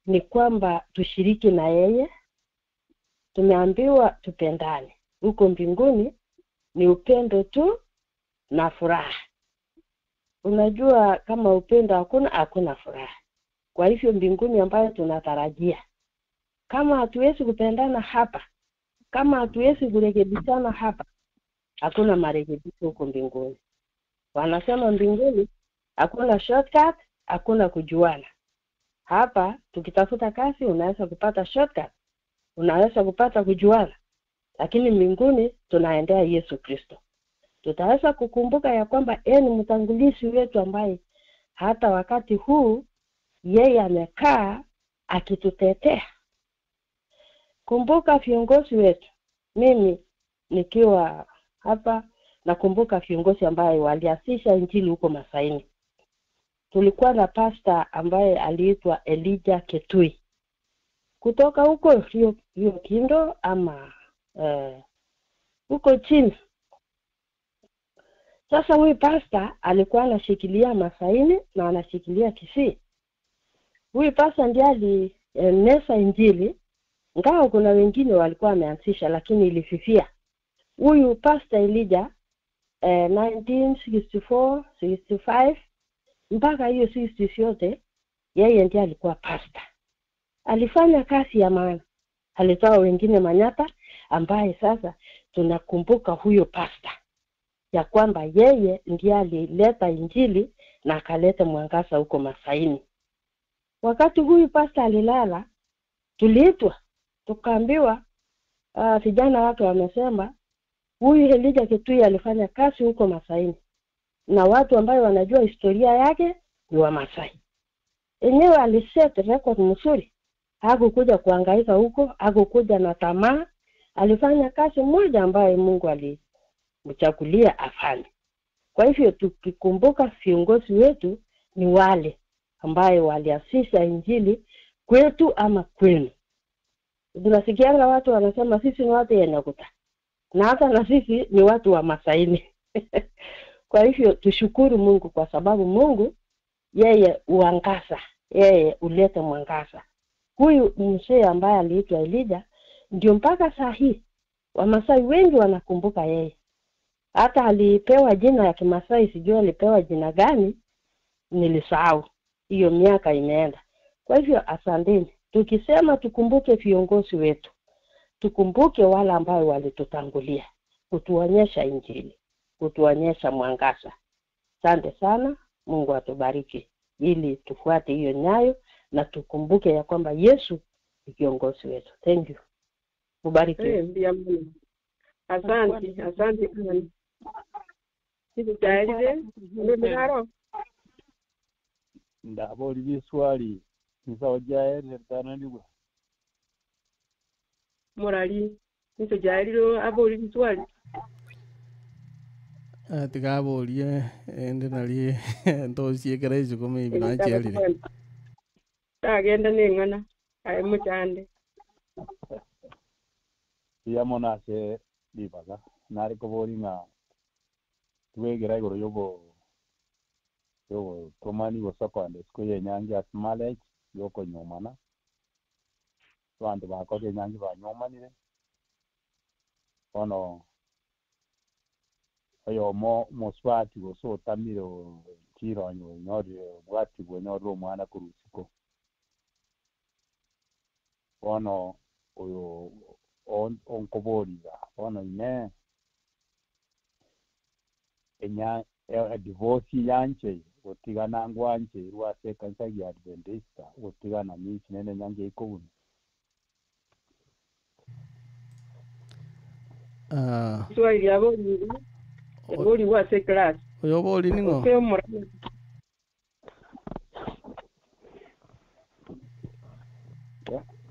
ni kwamba tushiriki na yeye. Tumeambiwa tupendane. Huko mbinguni ni upendo tu na furaha. Unajua kama upendo hakuna furaha. Kwa hivyo mbinguni ambayo tunatarajia, kama hatuwezi kupendana hapa, kama hatuwezi kurekebishana hapa, hakuna marekebisho huko mbinguni. Wanasema mbinguni hakuna shortcut, hakuna kujuana. Hapa tukitafuta kazi unaweza kupata shortcut, unaweza kupata kujuana. Lakini mbinguni tunaendea Yesu Kristo. Tutaweza kukumbuka ya kwamba yeye ni mtangulizi wetu ambaye hata wakati huu yeye amekaa akitutetea. Kumbuka viongozi wetu. Mimi nikiwa hapa nakumbuka viongozi ambaye walianzisha injili huko Masaini. Tulikuwa na pastor ambaye aliitwa Elijah Ketui. Kutoka huko hiyo Kindo ama huko chini. Sasa huyu pastor alikuwa anashikilia Masaini na anashikilia Kisii. Huyu pastor ndiye alieneza injili. Ngao kuna wengine walikuwa wameanzisha lakini ilififia. Huyu pastor Elijah 1964, 65 mpaka hiyo 60 yote yeye ndiye alikuwa pastor. Alifanya kazi ya maana. Alitoa wengine Manyata ambaye sasa tunakumbuka huyo pastor ya kwamba yeye ndiye alileta injili na akaleta mwangaza huko Masaini. Wakati huyu pastor alilala, tuliitwa tukaambiwa vijana watu wamesema huyu Elijah Ketui alifanya kazi huko Masaini na watu ambao wanajua historia yake ni wa Masai. Enyewe aliset record mzuri. Hakukuja kuhangaika huko, hakukuja na tamaa. Alifanya kazi moja ambayo Mungu alimchagulia afanye. Kwa hivyo tukikumbuka viongozi wetu ni wale ambaye walianzisha injili kwetu ama kwenu. Tunasikianga watu wanasema sisi ni watu Nyakuta. Na hata na sisi ni watu wa Masaini. Kwa hivyo tushukuru Mungu kwa sababu Mungu yeye uangaza, yeye uleta mwangaza. Huyu mzee ambaye aliitwa Elijah ndio mpaka saa hii Wamasai wengi wanakumbuka yeye. Hata alipewa jina ya Kimasai, sijui alipewa jina gani, nilisahau. Hiyo miaka imeenda. Kwa hivyo asanteni. Tukisema tukumbuke viongozi wetu, tukumbuke wale ambao walitutangulia kutuonyesha injili, kutuonyesha mwangaza. Asante sana. Mungu atubariki ili tufuate hiyo nyayo na tukumbuke ya kwamba Yesu ni kiongozi wetu. Thank you. Mubariki. Asante. Sisi tayari ndio ndaboli biswali nsawajaere tananiwa morali nito jairiro aboli biswali tikabolie ende nali ntosie kerejo kome ibina chelire tagenda nengana ai muchande yamona se dibaga nari ko bolinga tuwegera igoro yobo komani wo sakande sko yenyangi atmale yoko nyomana bantu bakoze nyangi ba nyomanire ono ayo moswati wo so tamiro tironyo nyori bwati wo nyoro mwana kurusiko ono oyo on koboriga ono ine enya divorce yanche otigana ngwanje rwase kansa ya Adventista otigana misi nene nyange ikuni Swali ya boli wa se class. Oyo boli ningo. Ke mora.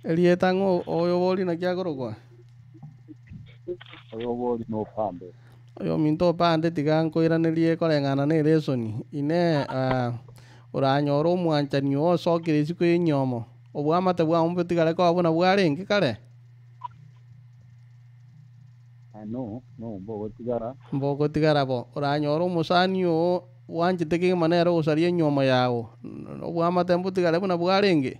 Elietango oyo boli na kya korokwa. Oyo boli no pambe. Oyo minto pande tiganko iranelie kolengana ne lesoni. Ine uranyoro mwanchani o sokire siku yenyomo. Obwamate bwa umbe tigale ko abuna bwarengi kale. No, Mbogo tigara bo. Uranyoro musani o wanje tege manero usarie nyoma yawo. Obwamate mbutigale buna bwarengi.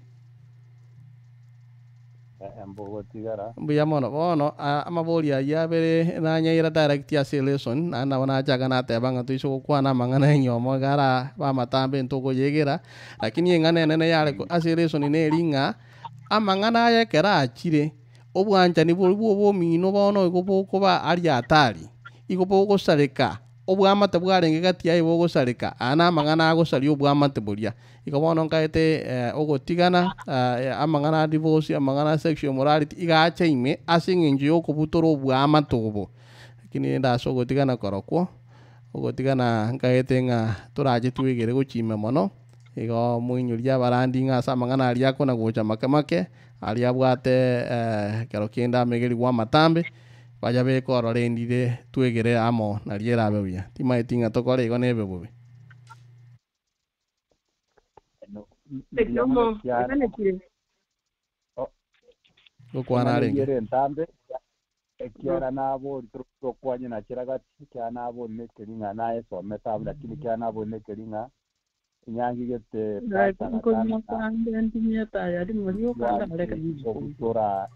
Mbogo tigara. Buyamono bono amaboli ayabere nanya ira direct ya seleson na wana jaga na tebanga tuiso kwa na mangana nyomo gara ba matambe ntoko yegera lakini ngane nene yale ko seleson ne ringa amangana ya kera achire obwanja ni bo mino bono ko ba ari atari iko bo saleka obwamate bwarenge gati ayi bo saleka ana mangana go sali obwamate bolia iko bono nkaete ogotigana amangana divorce amangana sexual morality iga achaime asinginji yoko butoro obwamate obo lakini nda so gotigana korokwo ogotigana nkaete nga turaje tuigere gochime mono igo muinyuria barandi nga samangana ali akona gocha makamake ali abwate kero kenda megeri wa matambe baja be kororendire twegere amo na liera bebia timaitinga tokore igo nebe bobe gokwana renge ntambe ekiara nabo tro kwanye na chiraga kya nabo nekeringa nae some tabu lakini kya nabo nekeringa inyangi gete tora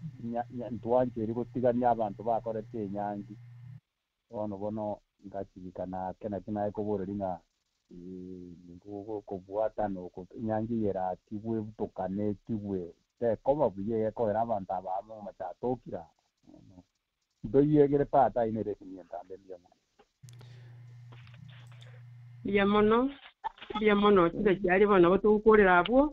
ntwanje ri gutigania abantu bakorete inyangi bono ngakirikana kena kubureringa ngugo kubwata no inyangi yera tibwe butokane tibwe koba buye ko era abantu abamo machatokira ndoyegere pata inere kinyentambe Biamono tide cyari bona botukorera abo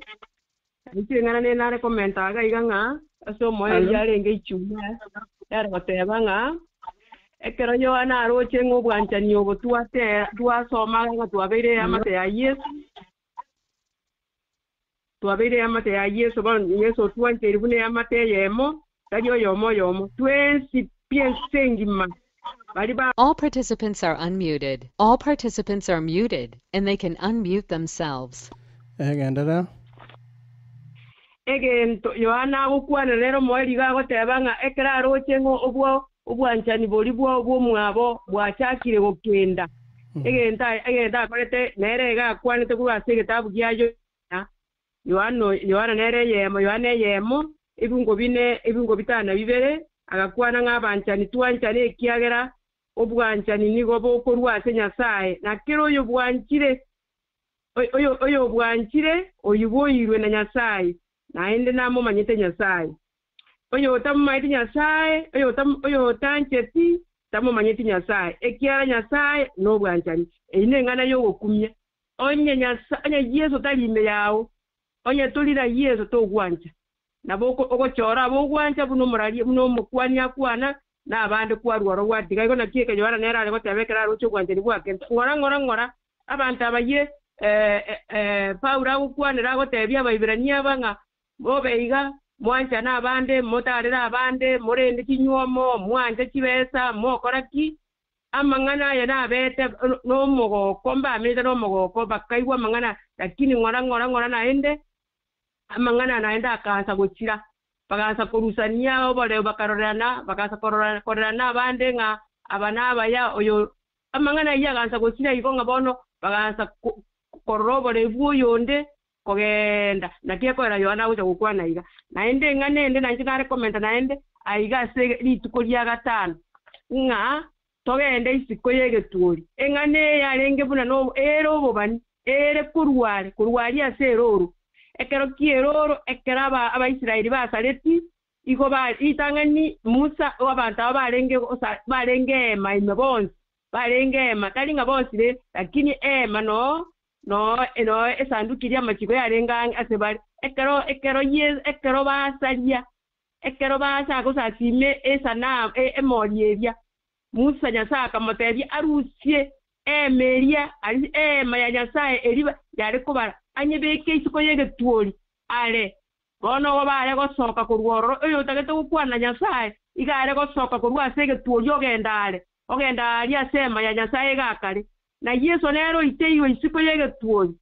ikingana ne nare komenta ga iganga aso moye yarenge icyuma yara batebanga ekero yo ana roche ngobwanchani obo twasoma nga twabere amate ya Yesu bon Yesu twante ribune amate yemo kadio yomo twensi piensengima. All participants are unmuted. All participants are muted, and they can unmute themselves. Egendera. Egento Yohana ukwana lero mweli gago tebanga ekera rochengo obwanchani boli bwo mwabo bwachakire gokenda. Egenda korete nere ga kwanete kuba segetabu gyayo. Yohana nere yemo ibungo bitana bibere agakwana ng'abanchani twanchani ekiagera obwanchani nigo bokorwase nyasaye nakero oyo bwanchire oyo boyirwe na nyasaye naende namo manyete nyasaye oyo otamumanyete nyasaye oyo otancheti tamumanyete nyasaye ekiara nyasaye n'obwanchani eine ngana yogokumya onye Yesu talime yawo onye tulira Yesu togwancha nabo ogochora bogwancha buno murari buno mukwania kwana na abande kwarwaro wadiga iko nakieke Yohana nera ale gotebekera rucho gwanjeri bwake ngora abantu abaye Paula ukwanira gotebya abaibirania banga bobeiga mwancha na abande motarira abande morende kinywomo mwanje kibesa mokoraki amangana ya na bete no mogoko mbameze no mogoko bakaigwa mangana lakini ngora naende amangana naenda akaanza gochira bakaanza kurusania obole bakarorana bakaanza kororana abande nga abanaba ya oyo amangana ya akaanza gochira ikonga bono bakaanza korobole buyonde kogenda nakieko era Yohana uja gukwana iga naende nganende nanjikare komenta naende aiga se litukolia gatano nga togende isiko yegeturi engane yarenge buna no ero bobani ere kurwari aseroro ekero kieroro ekeraba abaisiraeli basareti iko ba itangani Musa abantu barenge maime bonsi barenge matalinga bonsi le lakini no esanduki lya machiko yarenga asebali ekero basalia ekero basa kusasime esana emoliebya Musa Nyasaye akamutebia arusie emeria ari maya Nyasaye eriba yari kubara anyebeke isiko yegetuori ale bono go bare gosoka kurworo oyo tagete gukwana Nyasaye igare gosoka kurwa segetuori ogenda ali asema ya Nyasaye gakare na Yesu nero iteiwe isiko yegetuori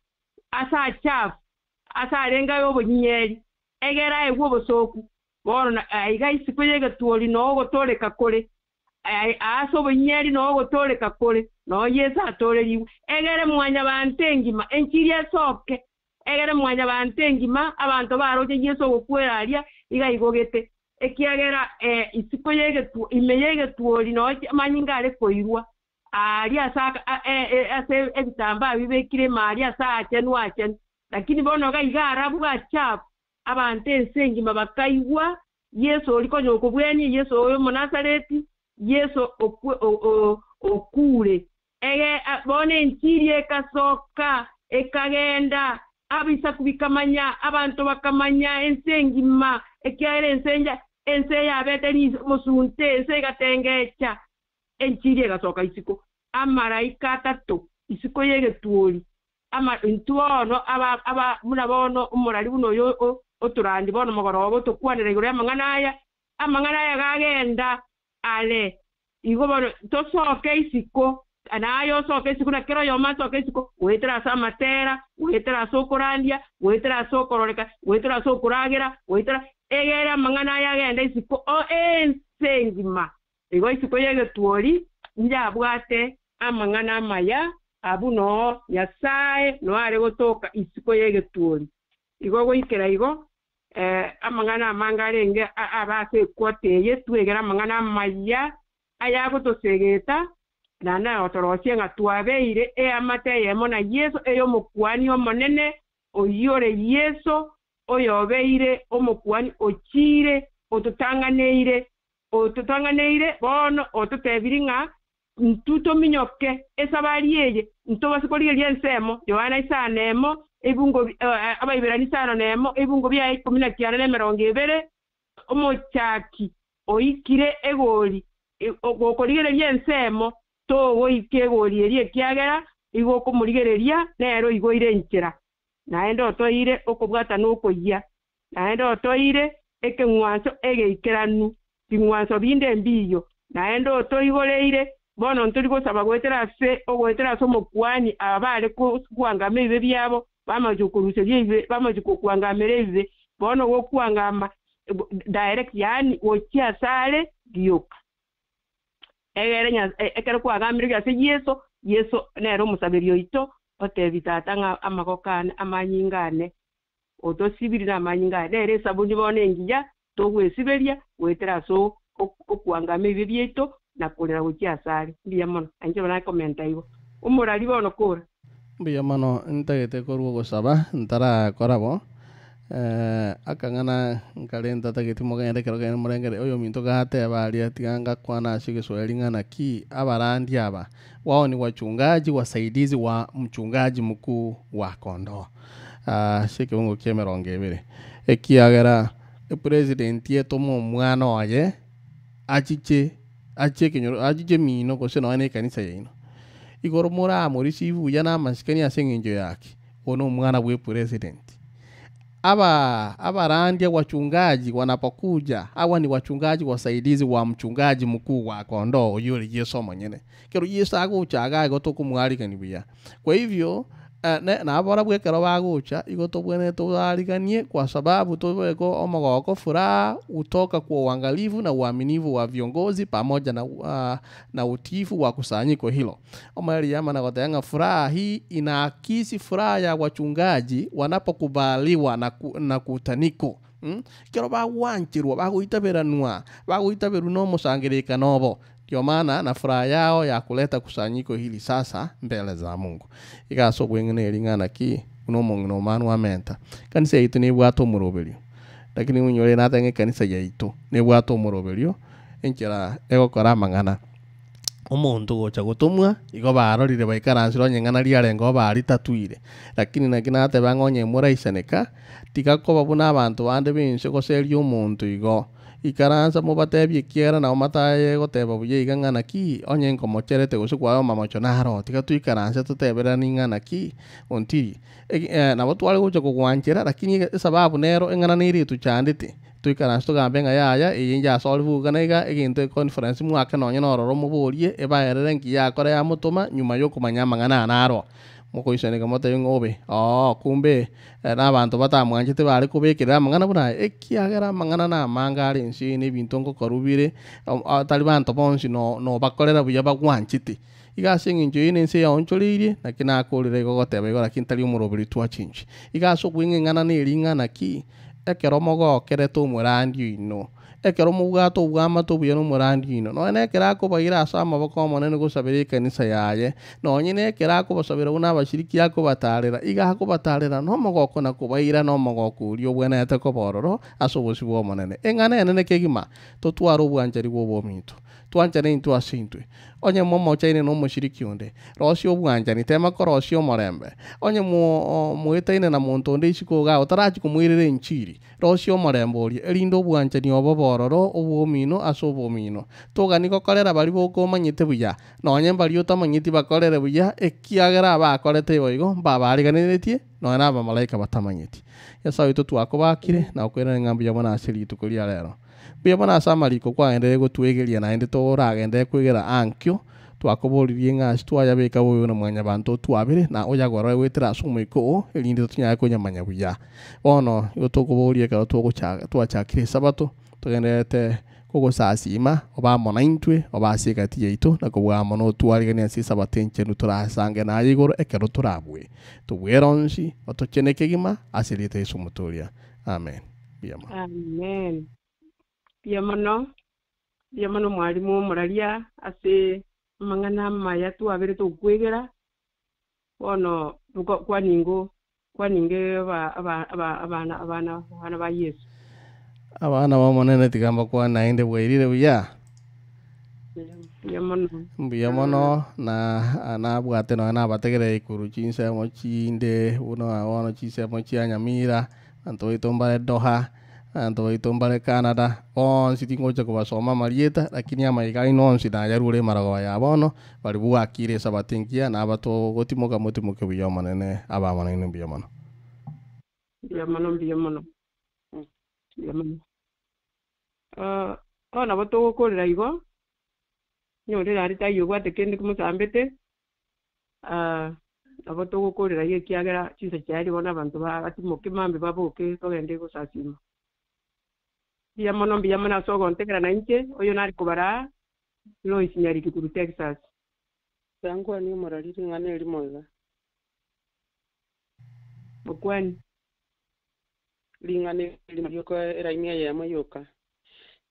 asa chafu asa renga yobo nyeri egera egwo bosoku bono aiga isiko yegetuori no gotoleka kore aso bonyeri no gotoleka kore no Yesu atoreriwe egere mwanya bantengima enkirie soke egere mwanya bantengima abantu baroje Yesu gokweraria iga igogete ekiagera isiko yegetu imeyegetuori no manyingare koirwa ali asaka ase ebitamba bibekire mali asache nwache lakini bono ga igarabu gachapu abantu ensengima bakaiwa Yesu olikonyo okubweni Yesu oyo Munazareti Yesu okule bone enchiri ekasoka ekagenda abisa kubikamanya abantu bakamanya ensengima ekiare enseya beteri musunte ensegatengecha enchiri ekasoka isiko amaraika atatu isiko yegetuori ntuono aba munabono umurari buno yo oturandi bono mogorobo tukwanire igure amangana aya gagenda ale igo bono tosoke isiko anayo soke isiko na kero yoma soke isiko wetera samatera wetera sokorandia wetera sokororeka wetera sokuragira wetera egera amangana aya gagenda isiko ensengima igo isiko yegetuori njabwate amangana amaya abuno Nyasaye no are gotoka isiko yegetuori igo goikera igo amangana amangarenge abase kwateye twegera amangana amaya aya gotosegeta nana otorosie ngatwabeire amateye mona Yesu eyo mukwani omonene oyore Yesu oyobeire omukwani ochire otutanganeire bono otutebiringa ntuto minyoke esabariye ntoba sikoliye ensemo Yohana isanemo ebungo abayibirani sano nemo ebungo bya 19:20 omochaki oikire egori okoligereria ensemo to oike egori eri ekiagera igo komurigereria nero igo ire nchera naende otoire okobwata nokoyia naende otoire ekengwanso egeikeranu bingwanso binde mbiyo naende otoigoreire bono nturi gosaba gwetera se ogwetera so mukwani abale kuangama ibe byabo bamajukuruserie ibe bamajukuangamere ibe bono wokuangama direct yani wochia sale gioka egerenya ekero kuangamire gase Yesu nero musaberio ito otebitata amagokane amanyingane otosibirira amanyingane ere sabuni bone engiya togwesiberia wetera so okuangama ibe byito nakulira gukia sali ndiye mono anje bana komenta ibo umurari bono kora mbiya mano ntagete korwo gosaba ntara korabo akangana nkalenta tagete mogende kerogene murengere oyo minto gate abali atiganga kwana ashige swali ngana ki abarandi aba wao ni wachungaji wasaidizi wa mchungaji mkuu wa kondoo shike ungo kemeronge bere ekiagera president yeto mo mwana oye achiche mino kose no ane kanisa yino igoro mora morisivu yana maskani asengenjo yake ono mwana we president abarandi wachungaji wanapokuja hawa ni wachungaji wasaidizi wa mchungaji mkuu wa kondoo yule Yesu mwenyewe kero Yesu aguchaga igotoku mwalika nibuya kwa hivyo na abora bwekero bagucha igotobwene tozaliganie kwa sababu tobeko omogoko furaha utoka kwa uangalifu na uaminifu wa viongozi pamoja na utiifu wa kusanyiko hilo. Omari yama na gotenga furaha hii inaakisi furaha ya wachungaji wanapokubaliwa na kutaniko. Kero bawanchirwa baguitaberanwa baguitaberuno musangirika nobo. Ndio maana na furaha yao ya kuleta kusanyiko hili sasa mbele za Mungu. Igaso bwengene lingana ki unomongino manu wa menta. Kanisa yitu ni bwato muroberio. Lakini unyole natenge kanisa yitu ni bwato muroberio. Enchera ego kora mangana. Omuntu gocha gutumwa igo barorire baikaransiro nyengana liarengo bari tatuire. Lakini nakina te bangonye muraisaneka tika ko babuna abantu bande binse ko serio omuntu igo ikaransa mubatebie kiera na mataye goteba buye igangana ki onye nkomocherete gusukwa mamocho naro tiga tuikaransa tutebera ningana ki ontiri na botwale gocho kugwanchera lakini sababu nero engana niri tuchandite tuikaransa tugambenga yaya eyinja solve ganaiga eginto conference mwaka nonye nororo muburie ebaerere nki yakore ya mutuma nyuma yo kumanya mangana naro mukoisane kamote ngobe kumbe n'abantu batamwanjite bari kubekera mangana buna ekiagera mangana na mangari nsi ni bintu ngo korubire atali bantu bonsi no bakorera buya bagwanchite igasinga injo ine nsi ya oncholirie na kinakurire gogoteba igora kintali umurobiri twachinji igaso kwingana ni ringana ki ekero mogo kereto umurandi ino ekero mugato bwama to buya no murandi ino no ene kera ko bagira asama bako monene gusabira kanisa yaye no nyine kera ko basabira una bashiriki yako batarera iga ko batarera no mogoko na kubaira no mogoko rio bwena ete ko bororo asobosi bwo monene engane ene kegima to twaro bwanjari bwo bomito twanjane into asintwe onye momo chaine no mushiriki onde rosio bwanjani tema ko rosio morembe onye muetaine na muntu onde isiko ga otarachi kumwirire nchiri rosio morembe ori elindo bwanjani obobororo obwomino asobomino togani gokorera bari boko manyite buya nonye bari otamanyiti bakorere buya ekiagera bakorete boigo babariganiretie no na abamalaika batamanyiti yasa ito twakobakire na okwera ngambi yabona asiri tukuria rero bia bona samariko kwa ende gutwegeria na ende toragende kwigera ankyo twakoboririe ng'asi twayabeka boyo na mwanya bantu twabire na oyagora wetira sumiko elinde tunya kunyamanya buya bono yotokoborie ka twachakire sabato tugendete kugusasima obamona intwe obasigati yaitu na kubwamo no twarigania si sabatenche nuturasange na igoro ekero turabwe tubweronsi otochenekegima asilite Yesu mutoria amen biyama amen biyamano mwalimu muraria ase mangana maya twabire tukwegera bono kwaninge abana ba Yesu abana bamonene tigamba kwa nainde bwairire buya biyamano na bwate no na bategere ikuru chinse mo chinde uno chinse mo chianyamira anto itombare Doha anto itombare Canada sitingo chako basoma marieta lakini amaiga inonsi na yarure marago ya bono bari buakire sabatinkia na abato gotimoka motimoke biyamanene abamanene biyamano ona bato gukorera igo nyore ari tayo gwate kende kumusambete abato gukorera ye kiagera chise cyari bona abantu batimoke mambe baboke togende gusasima biyamano asogo ntekera na inche oyo nari kubara no isinyari kikuru Texas Tangu ni moraliri ngane limoiga okwani lingane limyoka era imya ya mayoka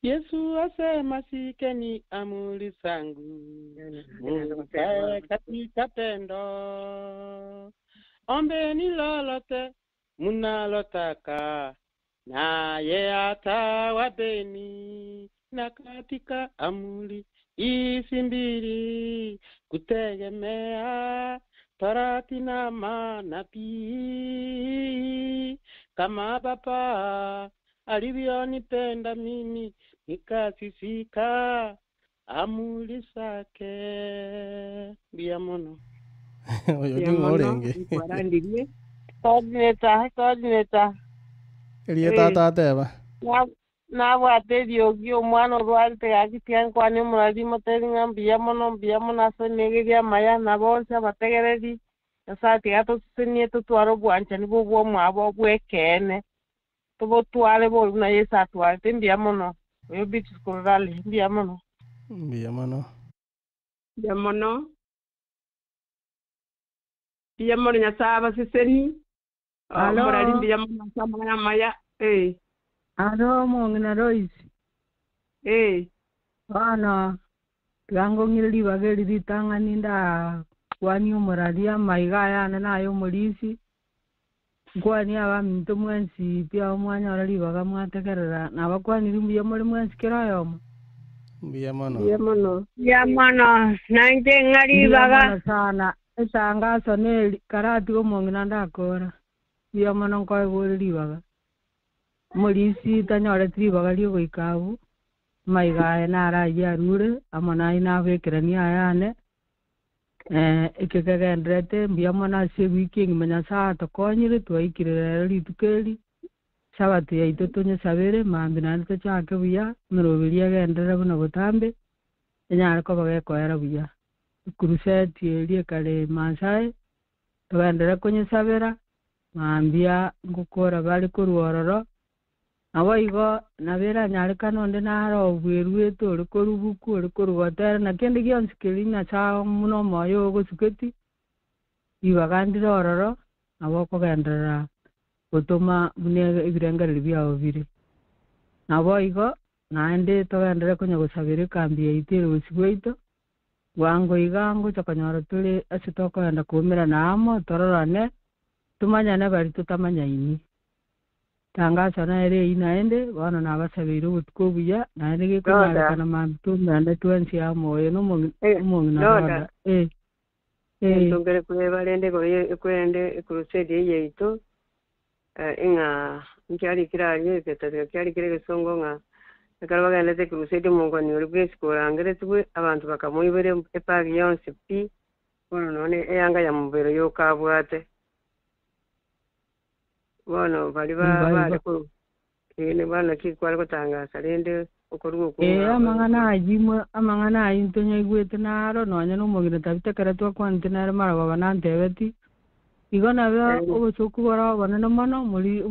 Yesu asema sikeni amri zangu katika tendo ombeni lolote mnalotaka naye atawapeni na katika amri hizi mbili kutegemea Torati na manabii kama Baba alivyonipenda mimi nikasisika amri zake biamono oyo ngorenge coordinator elieta tateba nabwaterio gio mwana orwarite gagitiani kwani omurarimo biamono asonegeria maya na bonse abategereri asati gatosisenie tutware obwanchani bobwo mwabo bwekene tubotware boru na Yesu atwarete biamono oyo bitu kurali biamono nyasaba siseni murari biamono samana maya Alo mongina Royce. Bana yango ngiri bageri ditanga ninda kwani umuradia maiga yana nayo mulisi kwani aba minto mwensi pia umwanya orali baga mwatekerera nabakwani rimbuye muri mwensi kirayo biyamano nange ngari baga sana esanga soneli karati go mongina ndakora biyamano kwa gorili baga Morisi tanyore tri bagari go ikabu maiga na ra ya rure amana ina vekirania yane ikikagendrete mbiamona se weekend menya saa tokonyire twaikirira ritukeri sabatu ya itotonye sabere mambi na nte chake buya meroberia gendera buna butambe enyara ko bagekoera buya kuruseti elie kale masai twagendera konye sabera mambia ngukora bali kuruororo awaigo nabera nyare kanonde naro bwerweto uri korubuku uri korugotera na kende gionsikeli na cha muno moyo gusuketi ibagandira ororo aboko gendera gutuma bune ibirengereri byao biri nawaigo naende togendera kunya gusabire kambi ya itire usigweito wango igango chakanyoro tuli asitoko enda kumira namo tororane tumanyane bari tutamanya ini tangazo na ere inaende wana na basabire utkubuya naende gikunyara kana mamtu nande twensi ya moyo no mungu na tongere kuebalende kwende crusade yeito inga nkyali kiranye ketaga kyali kirege songo nga akaba gandete crusade mungu ni urubwesi kurangere tubwe abantu bakamuibere epagi yonse pi bono none eyanga ya mubero yo kabwate bono bali bali ko ene bana kikwali kutangasa lende okorugo ko amangana ayintonya igwete naro nonya no mugire tabitekera twa kwantinara mara baba nantebeti igona bya obucuku bara bana no mano muri